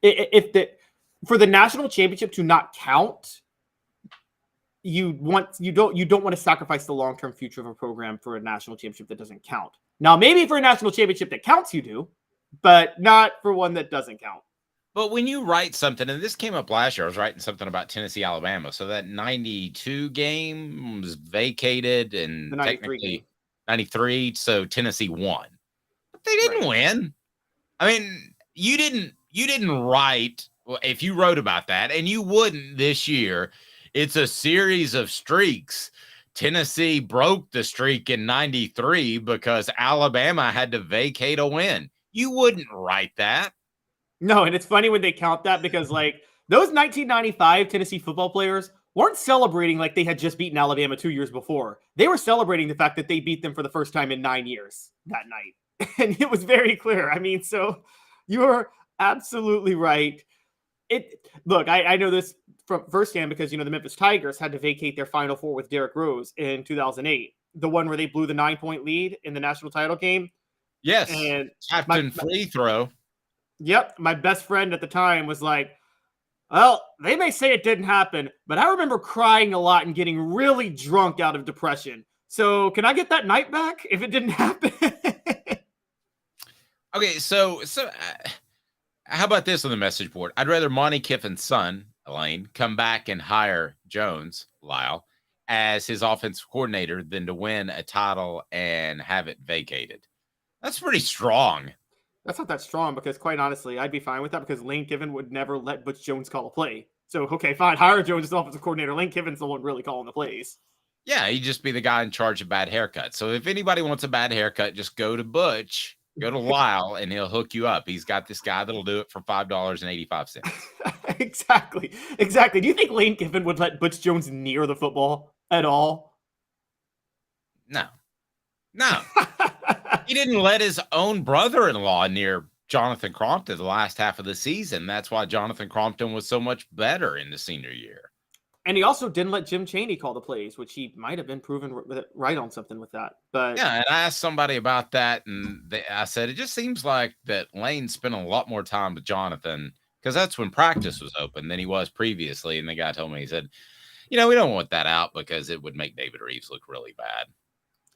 For the national championship to not count, you don't want to sacrifice the long-term future of a program for a national championship that doesn't count. Now, maybe for a national championship that counts, you do, but not for one that doesn't count. But when you write something, and this came up last year, I was writing something about Tennessee, Alabama. So that 92 game was vacated and technically 93. So Tennessee won, but they didn't win. I mean, you didn't write. Well, if you wrote about that, and you wouldn't this year, it's a series of streaks. Tennessee broke the streak in 93 because Alabama had to vacate a win. You wouldn't write that. No, and it's funny when they count that because, like, those 1995 Tennessee football players weren't celebrating like they had just beaten Alabama 2 years before. They were celebrating the fact that they beat them for the first time in 9 years that night. And it was very clear. I mean, so You're absolutely right. Look, I know this from firsthand because the Memphis Tigers had to vacate their Final Four with Derrick Rose in 2008, the one where they blew the 9-point lead in the national title game. Yes, And Captain Free Throw. Yep, my best friend at the time was like, "Well, they may say it didn't happen, but I remember crying a lot and getting really drunk out of depression. So can I get that night back if it didn't happen?" Okay, so how about this on the message board? I'd rather Monty Kiffin's son, Elaine, come back and hire Jones, Lyle, as his offensive coordinator than to win a title and have it vacated. That's pretty strong. That's not that strong because, quite honestly, I'd be fine with that because Lane Kiffin would never let Butch Jones call a play. So, okay, fine. Hire Jones as offensive coordinator. Lane Kiffin's the one really calling the plays. Yeah, he'd just be the guy in charge of bad haircuts. So if anybody wants a bad haircut, just go to Butch, go to Lyle, and he'll hook you up. He's got this guy that'll do it for $5.85. Exactly. Do you think Lane Kiffin would let Butch Jones near the football at all? No. He didn't let his own brother-in-law near Jonathan Crompton the last half of the season. That's why Jonathan Crompton was so much better in the senior year. And he also didn't let Jim Chaney call the plays, which he might have been proven right on something with that. But yeah, and I asked somebody about that, and I said, it just seems like that Lane spent a lot more time with Jonathan because that's when practice was open than he was previously. And the guy told me, he said, we don't want that out because it would make David Reeves look really bad.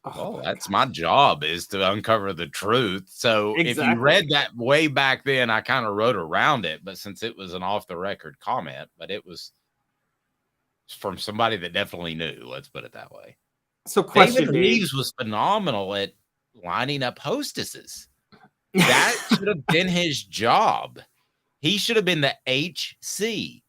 Oh, that's my job, is to uncover the truth. So If you read that way back then, I kind of wrote around it. But since it was an off-the-record comment, but it was from somebody that definitely knew, let's put it that way. So David Reeves was phenomenal at lining up hostesses. That should have been his job. He should have been the HC,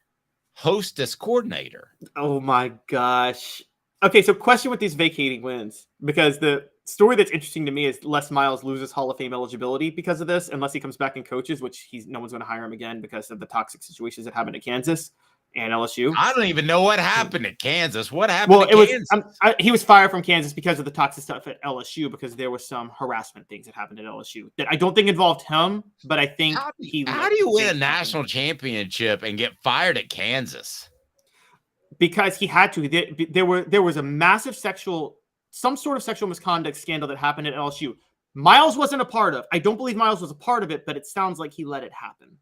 hostess coordinator. Oh, my gosh. Okay, so question with these vacating wins, because the story that's interesting to me is Les Miles loses Hall of Fame eligibility because of this, unless he comes back and coaches, which no one's going to hire him again because of the toxic situations that happened at Kansas and LSU. I don't even know what happened at Kansas. What happened at Kansas? He was fired from Kansas because of the toxic stuff at LSU, because there was some harassment things that happened at LSU that I don't think involved him, but I think how do you win a national championship and get fired at Kansas? Because he had to. There was a massive some sort of sexual misconduct scandal that happened at LSU. Miles wasn't a part of. I don't believe Miles was a part of it, but it sounds like he let it happen.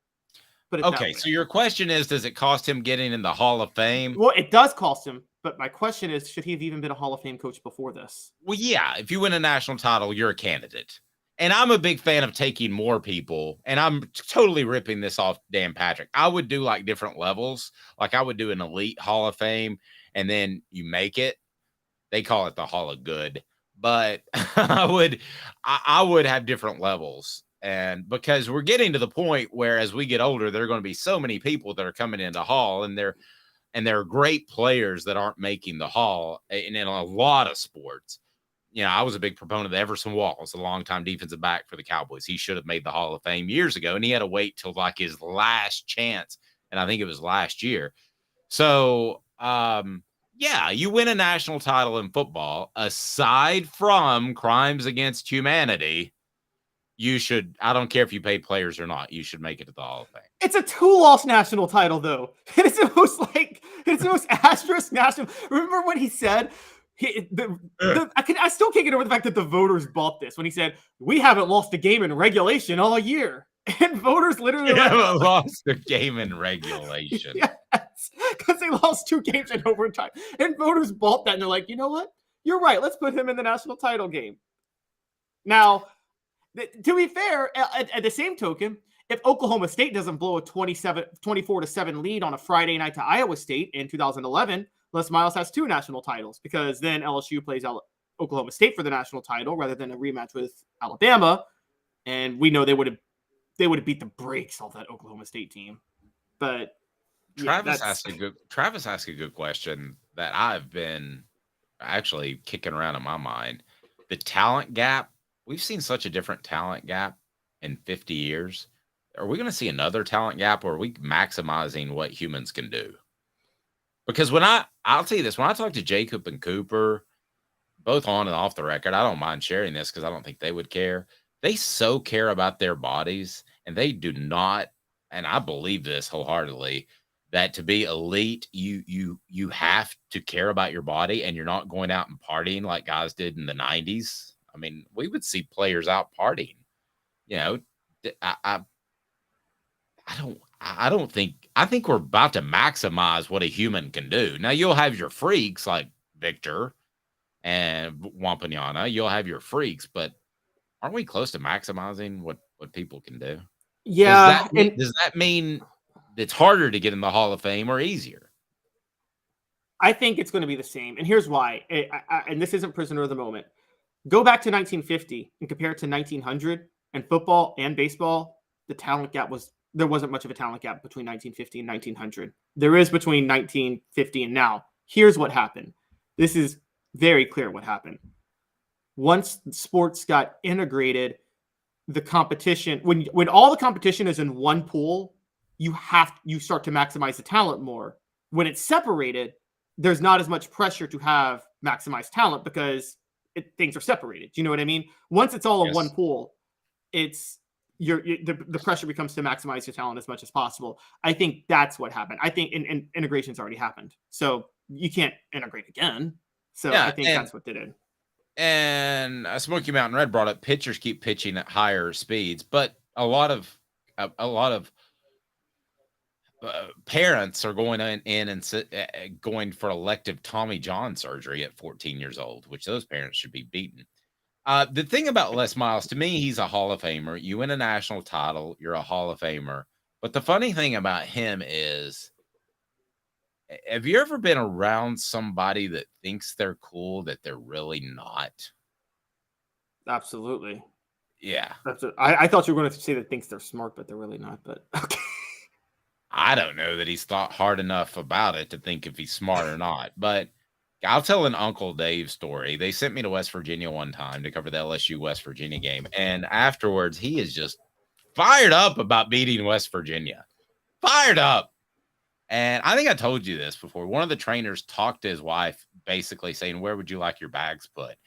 Okay, so your question is, does it cost him getting in the Hall of Fame? Well, it does cost him, but my question is, should he have even been a Hall of Fame coach before this? Well, yeah, if you win a national title, you're a candidate. And I'm a big fan of taking more people, and I'm totally ripping this off Dan Patrick. I would do like different levels. Like I would do an elite Hall of Fame, and then you make it. They call it the Hall of Good, but I would have different levels. And because we're getting to the point where as we get older, there are going to be so many people that are coming into Hall, and they're great players that aren't making the Hall, and in a lot of sports. I was a big proponent of Everson Walls, a longtime defensive back for the Cowboys. He should have made the Hall of Fame years ago, and he had to wait till like his last chance, and I think it was last year. So, yeah, you win a national title in football, aside from crimes against humanity, you should, I don't care if you pay players or not, you should make it to the Hall of Fame. It's a 2-loss national title, though. It's the most asterisk national. Remember what he said? I still can't get over the fact that the voters bought this when he said, "We haven't lost a game in regulation all year." And voters literally haven't lost a game in regulation. Yes, because they lost 2 games in overtime. And voters bought that, and they're like, you know what? You're right. Let's put him in the national title game. Now, to be fair, at the same token, if Oklahoma State doesn't blow a 24-7 lead on a Friday night to Iowa State in 2011, Les Miles has 2 national titles, because then LSU plays Oklahoma State for the national title rather than a rematch with Alabama, and we know they would have beat the brakes off that Oklahoma State team. But Travis asked a good question that I've been actually kicking around in my mind. The talent gap. We've seen such a different talent gap in 50 years. Are we going to see another talent gap, or are we maximizing what humans can do? Because I'll tell you this, when I talk to Jacob and Cooper, both on and off the record, I don't mind sharing this because I don't think they would care. They so care about their bodies and they do not, and I believe this wholeheartedly, that to be elite, you have to care about your body, and you're not going out and partying like guys did in the 90s. I mean, we would see players out partying. You know, I think we're about to maximize what a human can do. Now you'll have your freaks like Victor and Wembanyama. You'll have your freaks, but aren't we close to maximizing what people can do? Yeah. Does that mean it's harder to get in the Hall of Fame or easier? I think it's going to be the same. And here's why. And this isn't prisoner of the moment. Go back to 1950 and compare it to 1900 and football and baseball. The talent gap there wasn't much of a talent gap between 1950 and 1900. There is between 1950 and now. Here's what happened. This is very clear what happened. Once sports got integrated, the competition, when all the competition is in one pool, you start to maximize the talent more. When it's separated, there's not as much pressure to have maximized talent because things are separated. Do you know what I mean? Once it's all in one pool, it's the pressure becomes to maximize your talent as much as possible. I think that's what happened. I think integration's already happened, so you can't integrate again. So I think that's what did it. And Smoky Mountain Red brought up pitchers keep pitching at higher speeds, but a lot of parents are going in and going for elective Tommy John surgery at 14 years old, which those parents should be beaten. The thing about Les Miles, to me, he's a Hall of Famer. You win a national title, you're a Hall of Famer. But the funny thing about him is, have you ever been around somebody that thinks they're cool that they're really not? Absolutely. Yeah. I thought you were going to say that thinks they're smart, but they're really not. But okay. I don't know that he's thought hard enough about it to think if he's smart or not. But I'll tell an Uncle Dave story. They sent me to West Virginia one time to cover the LSU West Virginia game. And afterwards, he is just fired up about beating West Virginia. Fired up. And I think I told you this before. One of the trainers talked to his wife, basically saying, where would you like your bags put?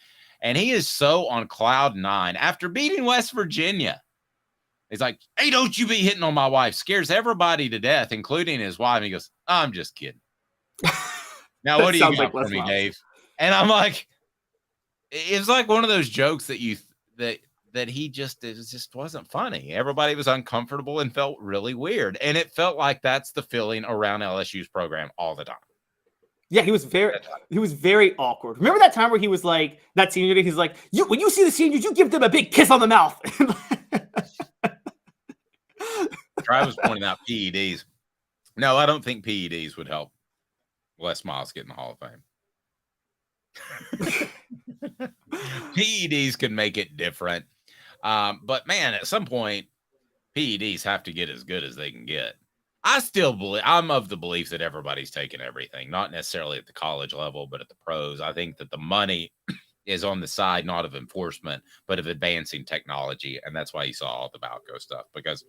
And he is so on cloud nine after beating West Virginia. He's like, hey, don't you be hitting on my wife. Scares everybody to death, including his wife. And he goes, oh, I'm just kidding. Now, what do you got for me, Dave? And I'm like, it's like one of those jokes that he just wasn't funny. Everybody was uncomfortable and felt really weird. And it felt like that's the feeling around LSU's program all the time. Yeah, he was very awkward. Remember that time where he was like, that senior day, he's like, when you see the seniors, you give them a big kiss on the mouth. Travis pointing out PEDs. No, I don't think PEDs would help Les Miles get in the Hall of Fame. PEDs can make it different. But man, at some point, PEDs have to get as good as they can get. I'm of the belief that everybody's taking everything, not necessarily at the college level, but at the pros. I think that the money is on the side, not of enforcement, but of advancing technology. And that's why you saw all the Balco stuff, because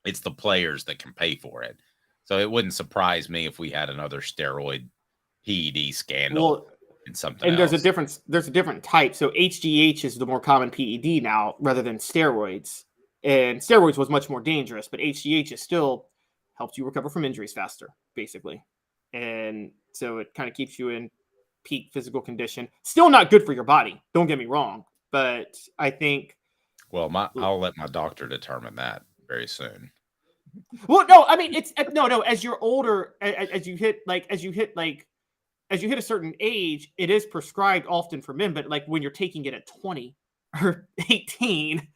it's the players that can pay for it. So it wouldn't surprise me if we had another steroid PED scandal in something and else. There's a different type. So HGH is the more common PED now rather than steroids. And steroids was much more dangerous, but HGH is still helps you recover from injuries faster, basically. And so it kind of keeps you in peak physical condition. Still not good for your body, don't get me wrong. But I think... Well, I'll let my doctor determine that very soon. Well, no, I mean, it's no. As you're older, as you hit a certain age, it is prescribed often for men. But like when you're taking it at 20 or 18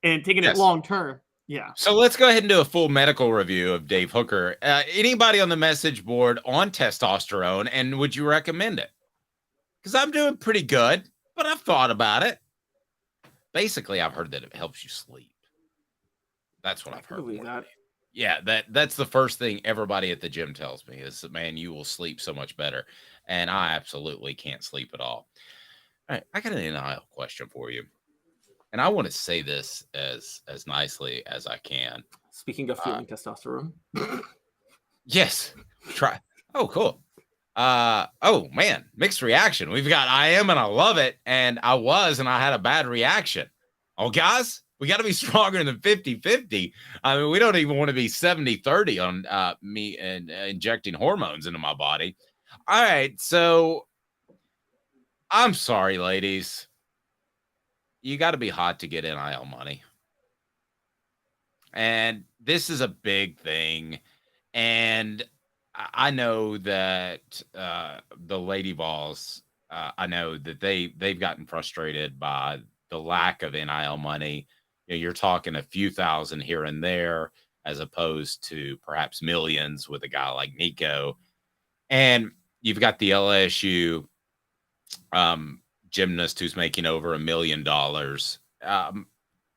and taking it long term, yeah. So let's go ahead and do a full medical review of Dave Hooker. Anybody on the message board on testosterone, and would you recommend it? Because I'm doing pretty good, but I've thought about it. Basically, I've heard that it helps you sleep. That's what I've heard. Yeah, that's the first thing everybody at the gym tells me is that, man, you will sleep so much better. And I absolutely can't sleep at all. All right, I got an NIL question for you. And I want to say this as nicely as I can. Speaking of feeling testosterone. Yes. Try. Oh, cool. Oh, man, mixed reaction. We've got I am and I love it. And I was and I had a bad reaction. Oh, guys, We got to be stronger than 50-50. I mean, we don't even want to be 70-30 on me and injecting hormones into my body. All right, so I'm sorry, ladies. You got to be hot to get NIL money. And this is a big thing. And I know that the Lady Vols, I know that they've gotten frustrated by the lack of NIL money. You know, you're talking a few thousand here and there, as opposed to perhaps millions with a guy like Nico. And you've got the LSU gymnast who's making over $1 million.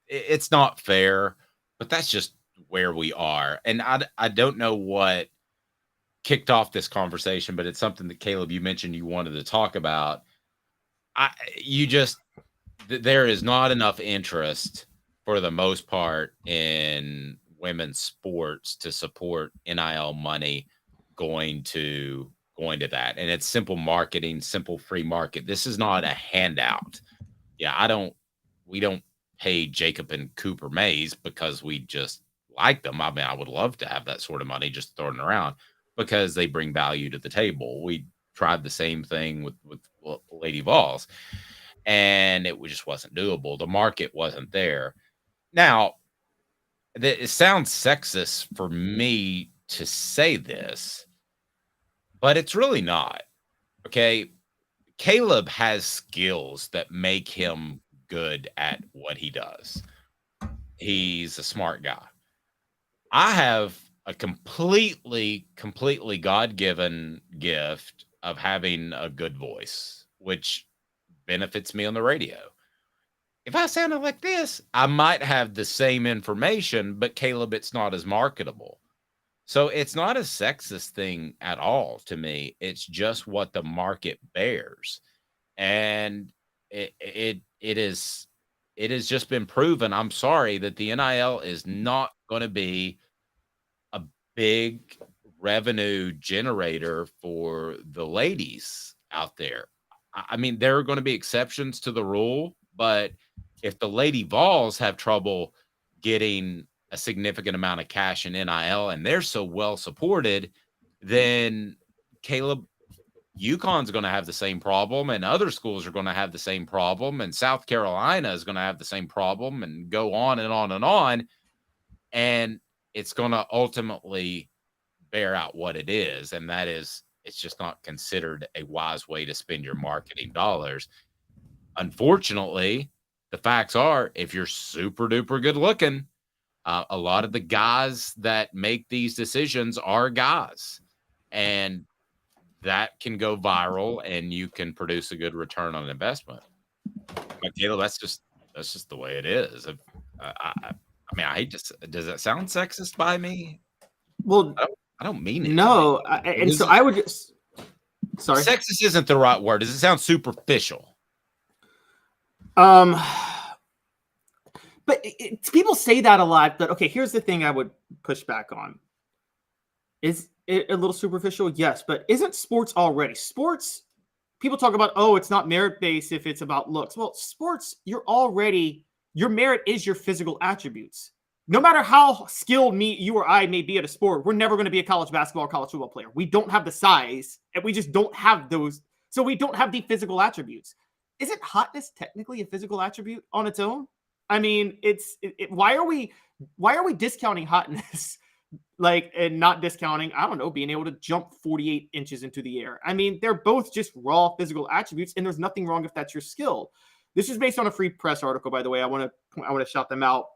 It's not fair, but that's just where we are. And I don't know what kicked off this conversation, but it's something that Caleb, you mentioned you wanted to talk about. There is not enough interest for the most part in women's sports to support NIL money going to that. And it's simple marketing, simple free market. This is not a handout. Yeah, we don't pay Jacob and Cooper Mays because we just like them. I mean, I would love to have that sort of money just thrown around because they bring value to the table. We tried the same thing with Lady Vols, and it just wasn't doable. The market wasn't there. Now, it sounds sexist for me to say this, but it's really not. Okay. Caleb has skills that make him good at what he does. He's a smart guy. I have a completely God-given gift of having a good voice, which benefits me on the radio. If I sounded like this, I might have the same information, but Caleb, it's not as marketable. So it's not a sexist thing at all to me. It's just what the market bears. And it has just been proven. I'm sorry that the NIL is not going to be a big revenue generator for the ladies out there. I mean, there are going to be exceptions to the rule, but if the Lady Vols have trouble getting a significant amount of cash in NIL and they're so well supported, then Caleb, UConn's going to have the same problem, and other schools are going to have the same problem, and South Carolina is going to have the same problem, and go on and on and on. And it's going to ultimately bear out what it is, and that is it's just not considered a wise way to spend your marketing dollars. Unfortunately, the facts are, if you're super duper good looking, a lot of the guys that make these decisions are guys, and that can go viral and you can produce a good return on investment. But Caleb, that's just the way it is. I mean, I hate to. Does that sound sexist by me? Well, I don't mean it. No, and so I would just. Sorry, sexist isn't the right word. Does it sound superficial? But people say that a lot. But okay, here's the thing I would push back on. Is it a little superficial? Yes, but isn't sports already? Sports, people talk about, oh, it's not merit-based if it's about looks. Well, sports, your merit is your physical attributes. No matter how skilled you or I may be at a sport, we're never going to be a college basketball or college football player. We don't have the size, and we just don't have those. So we don't have the physical attributes. Isn't hotness technically a physical attribute on its own? I mean, why are we discounting hotness, and not discounting, I don't know, being able to jump 48 inches into the air? I mean, they're both just raw physical attributes, and there's nothing wrong if that's your skill. This is based on a Free Press article, by the way. I want to shout them out.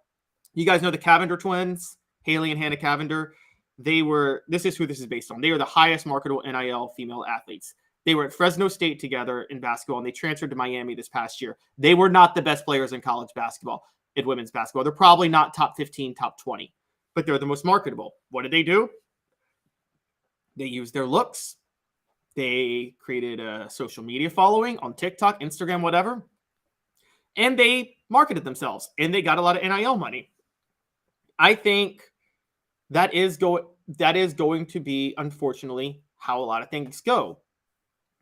You guys know the Cavender twins, Haley and Hannah Cavender. This is who this is based on. They are the highest marketable NIL female athletes. They were at Fresno State together in basketball, and they transferred to Miami this past year. They were not the best players in college basketball, in women's basketball. They're probably not top 15, top 20, but they're the most marketable. What did they do? They used their looks. They created a social media following on TikTok, Instagram, whatever, and they marketed themselves, and they got a lot of NIL money. I think that is going to be, unfortunately, how a lot of things go.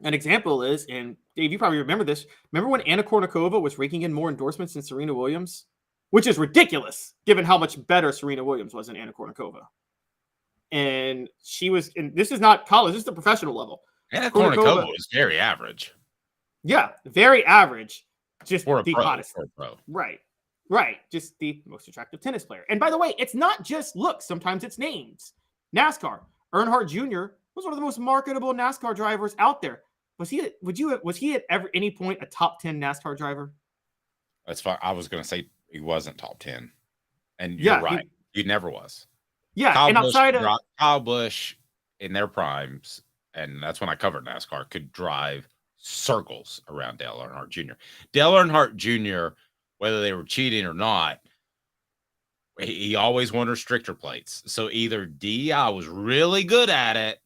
An example is, and Dave, you probably remember this. Remember when Anna Kournikova was raking in more endorsements than Serena Williams? which is ridiculous given how much better Serena Williams was than Anna Kournikova. And she was, and this is not college, this is the professional level. Anna Kournikova was very average. Yeah, very average. Just for a the pro, hottest. for a pro. Right. Right. Just the most attractive tennis player. And by the way, it's not just looks. Sometimes it's names. NASCAR. Earnhardt Jr. was one of the most marketable NASCAR drivers out there. Was he at any point a top 10 NASCAR driver? That's fine. I was going to say he wasn't top 10. And you're right. He never was. Yeah. Kyle and Busch outside of Kyle Busch in their primes, and that's when I covered NASCAR, could drive circles around Dale Earnhardt Jr. Dale Earnhardt Jr., whether they were cheating or not, he always won restrictor plates. So either DI was really good at it,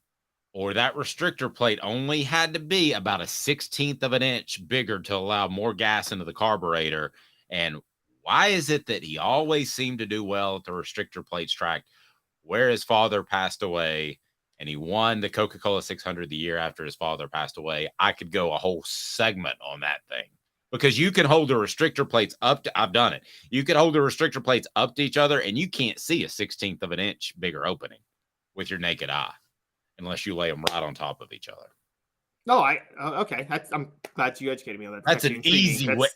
or that restrictor plate only had to be about 1/16 of an inch bigger to allow more gas into the carburetor. And why is it that he always seemed to do well at the restrictor plates track where his father passed away, and he won the Coca-Cola 600 the year after his father passed away? I could go a whole segment on that thing, because you can hold the restrictor plates up to, I've done it. You can hold the restrictor plates up to each other and you can't see 1/16 of an inch bigger opening with your naked eye unless you lay them right on top of each other. No, okay. I'm glad you educated me on that. That's an easy way.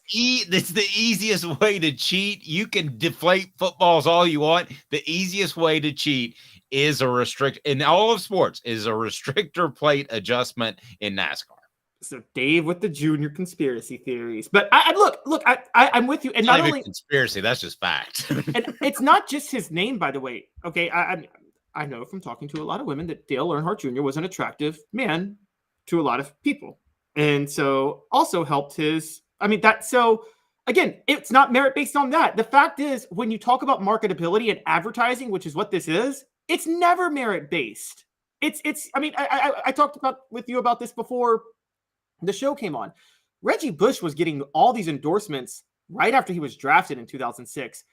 That's the easiest way to cheat. You can deflate footballs all you want. The easiest way to cheat is in all of sports is a restrictor plate adjustment in NASCAR. So Dave with the junior conspiracy theories, but I'm with you. And not not even only conspiracy, that's just fact. And it's not just his name, by the way. Okay, I know from talking to a lot of women that Dale Earnhardt Jr. was an attractive man to a lot of people, and so also helped his. So again, it's not merit based on that. The fact is, when you talk about marketability and advertising, which is what this is, it's never merit based. I talked with you about this before the show came on. Reggie Bush was getting all these endorsements right after he was drafted in 2006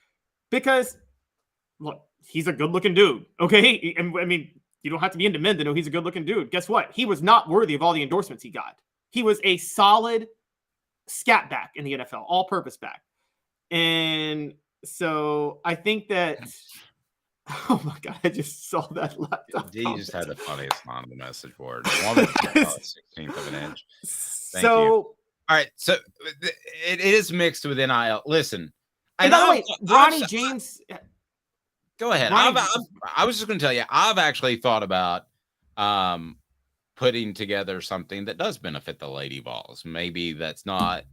because, look, he's a good-looking dude, okay? And you don't have to be into men to know he's a good-looking dude. Guess what? He was not worthy of all the endorsements he got. He was a solid scat back in the NFL, all-purpose back. And so I think that oh my God, I just saw that laptop. He just had the funniest line on the message board. 1/16 of an inch. Thank you. All right. So it is mixed with NIL. Listen. And by the way, Ronnie James. Go ahead. I was just going to tell you, I've actually thought about putting together something that does benefit the Lady Vols. Maybe that's not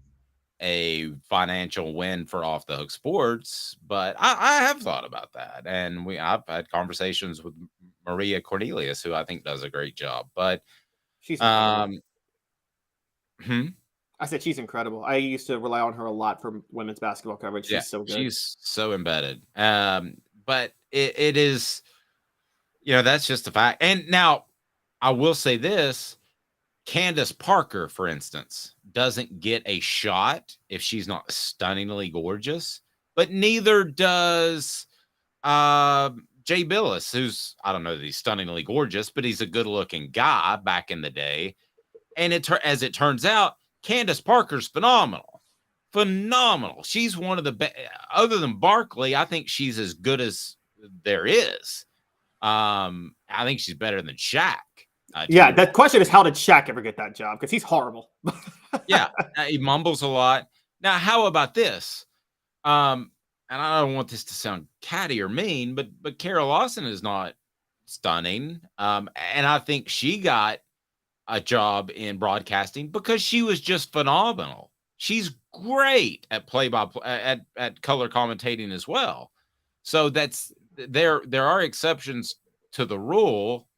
a financial win for Off the Hook Sports, but I have thought about that, and I've had conversations with Maria Cornelius, who I think does a great job. But she's I said she's incredible. I used to rely on her a lot for women's basketball coverage. She's so good. She's so embedded. But it is, that's just a fact. And now I will say this. Candace Parker, for instance, doesn't get a shot if she's not stunningly gorgeous, but neither does Jay Billis, who's, I don't know that he's stunningly gorgeous, but he's a good-looking guy back in the day. And as it turns out, Candace Parker's phenomenal. Phenomenal. She's one of the best. Other than Barkley, I think she's as good as there is. I think she's better than Shaq. Yeah, that question is, how did Shaq ever get that job? Because he's horrible. Yeah, he mumbles a lot. Now, how about this? And I don't want this to sound catty or mean, but Kara Lawson is not stunning. And I think she got a job in broadcasting because she was just phenomenal. She's great at play-by-play, at color commentating as well. So there are exceptions to the rule.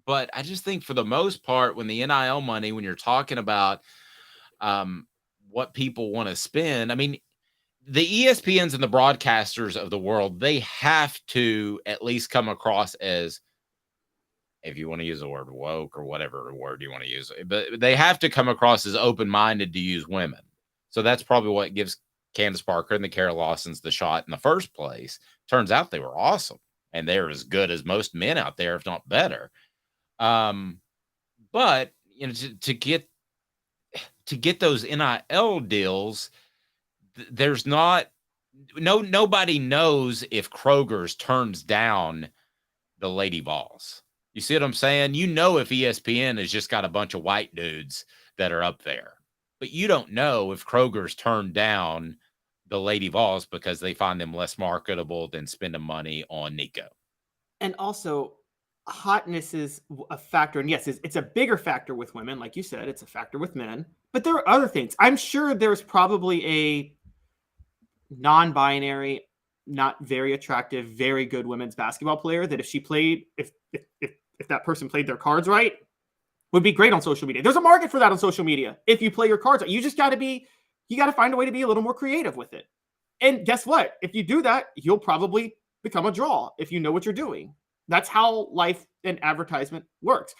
But I just think for the most part, when the NIL money, when you're talking about what people want to spend, the ESPNs and the broadcasters of the world, they have to at least come across as, if you want to use the word woke or whatever word you want to use, but they have to come across as open-minded to use women. So that's probably what gives Candace Parker and the Kara Lawsons the shot in the first place. Turns out they were awesome, and they're as good as most men out there, if not better. But to get those NIL deals, there's not nobody knows if Kroger's turns down the Lady Vols. You see what I'm saying? You know, if ESPN has just got a bunch of white dudes that are up there, but you don't know if Kroger's turned down the Lady Vols because they find them less marketable than spending money on Nico. And also, hotness is a factor. And yes, it's a bigger factor with women. Like you said, it's a factor with men. But there are other things. I'm sure there's probably a non-binary, not very attractive, very good women's basketball player that if she played, if that person played their cards right, would be great on social media. There's a market for that on social media. If you play your cards right, you just got to find a way to be a little more creative with it. And guess what? If you do that, you'll probably become a draw if you know what you're doing. That's how life and advertisement works.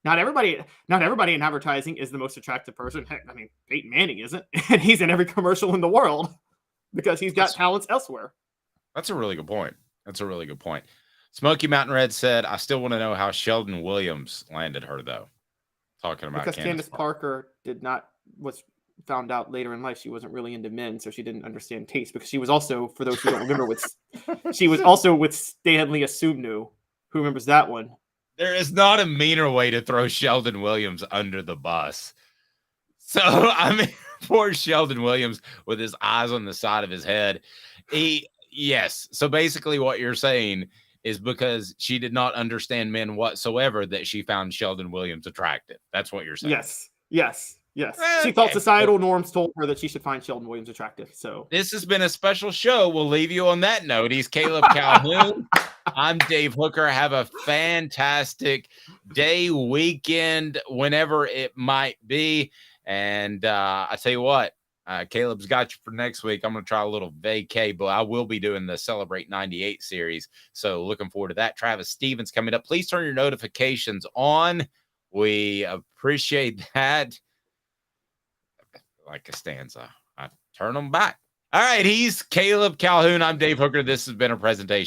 Not everybody in advertising is the most attractive person. Heck, I mean, Peyton Manning isn't, and he's in every commercial in the world because he's got talents elsewhere. That's a really good point. Smoky Mountain Red said, I still want to know how Sheldon Williams landed her, though. Talking about because Candace Parker was found out later in life she wasn't really into men, so she didn't understand taste, because she was also, for those who don't remember, she was also with Stanley Asumnu. Who remembers that one? There is not a meaner way to throw Sheldon Williams under the bus. So, I mean, poor Sheldon Williams with his eyes on the side of his head. Yes. So basically what you're saying is because she did not understand men whatsoever that she found Sheldon Williams attractive. That's what you're saying. Yes. She thought societal norms told her that she should find Sheldon Williams attractive. So this has been a special show. We'll leave you on that note. He's Caleb Calhoun. I'm Dave Hooker. Have a fantastic day, weekend, whenever it might be. And I tell you what, Caleb's got you for next week. I'm going to try a little vacay, but I will be doing the Celebrate 98 series. So looking forward to that. Travis Stevens coming up. Please turn your notifications on. We appreciate that. Like a stanza. I turn them back. All right. He's Caleb Calhoun. I'm Dave Hooker. This has been a presentation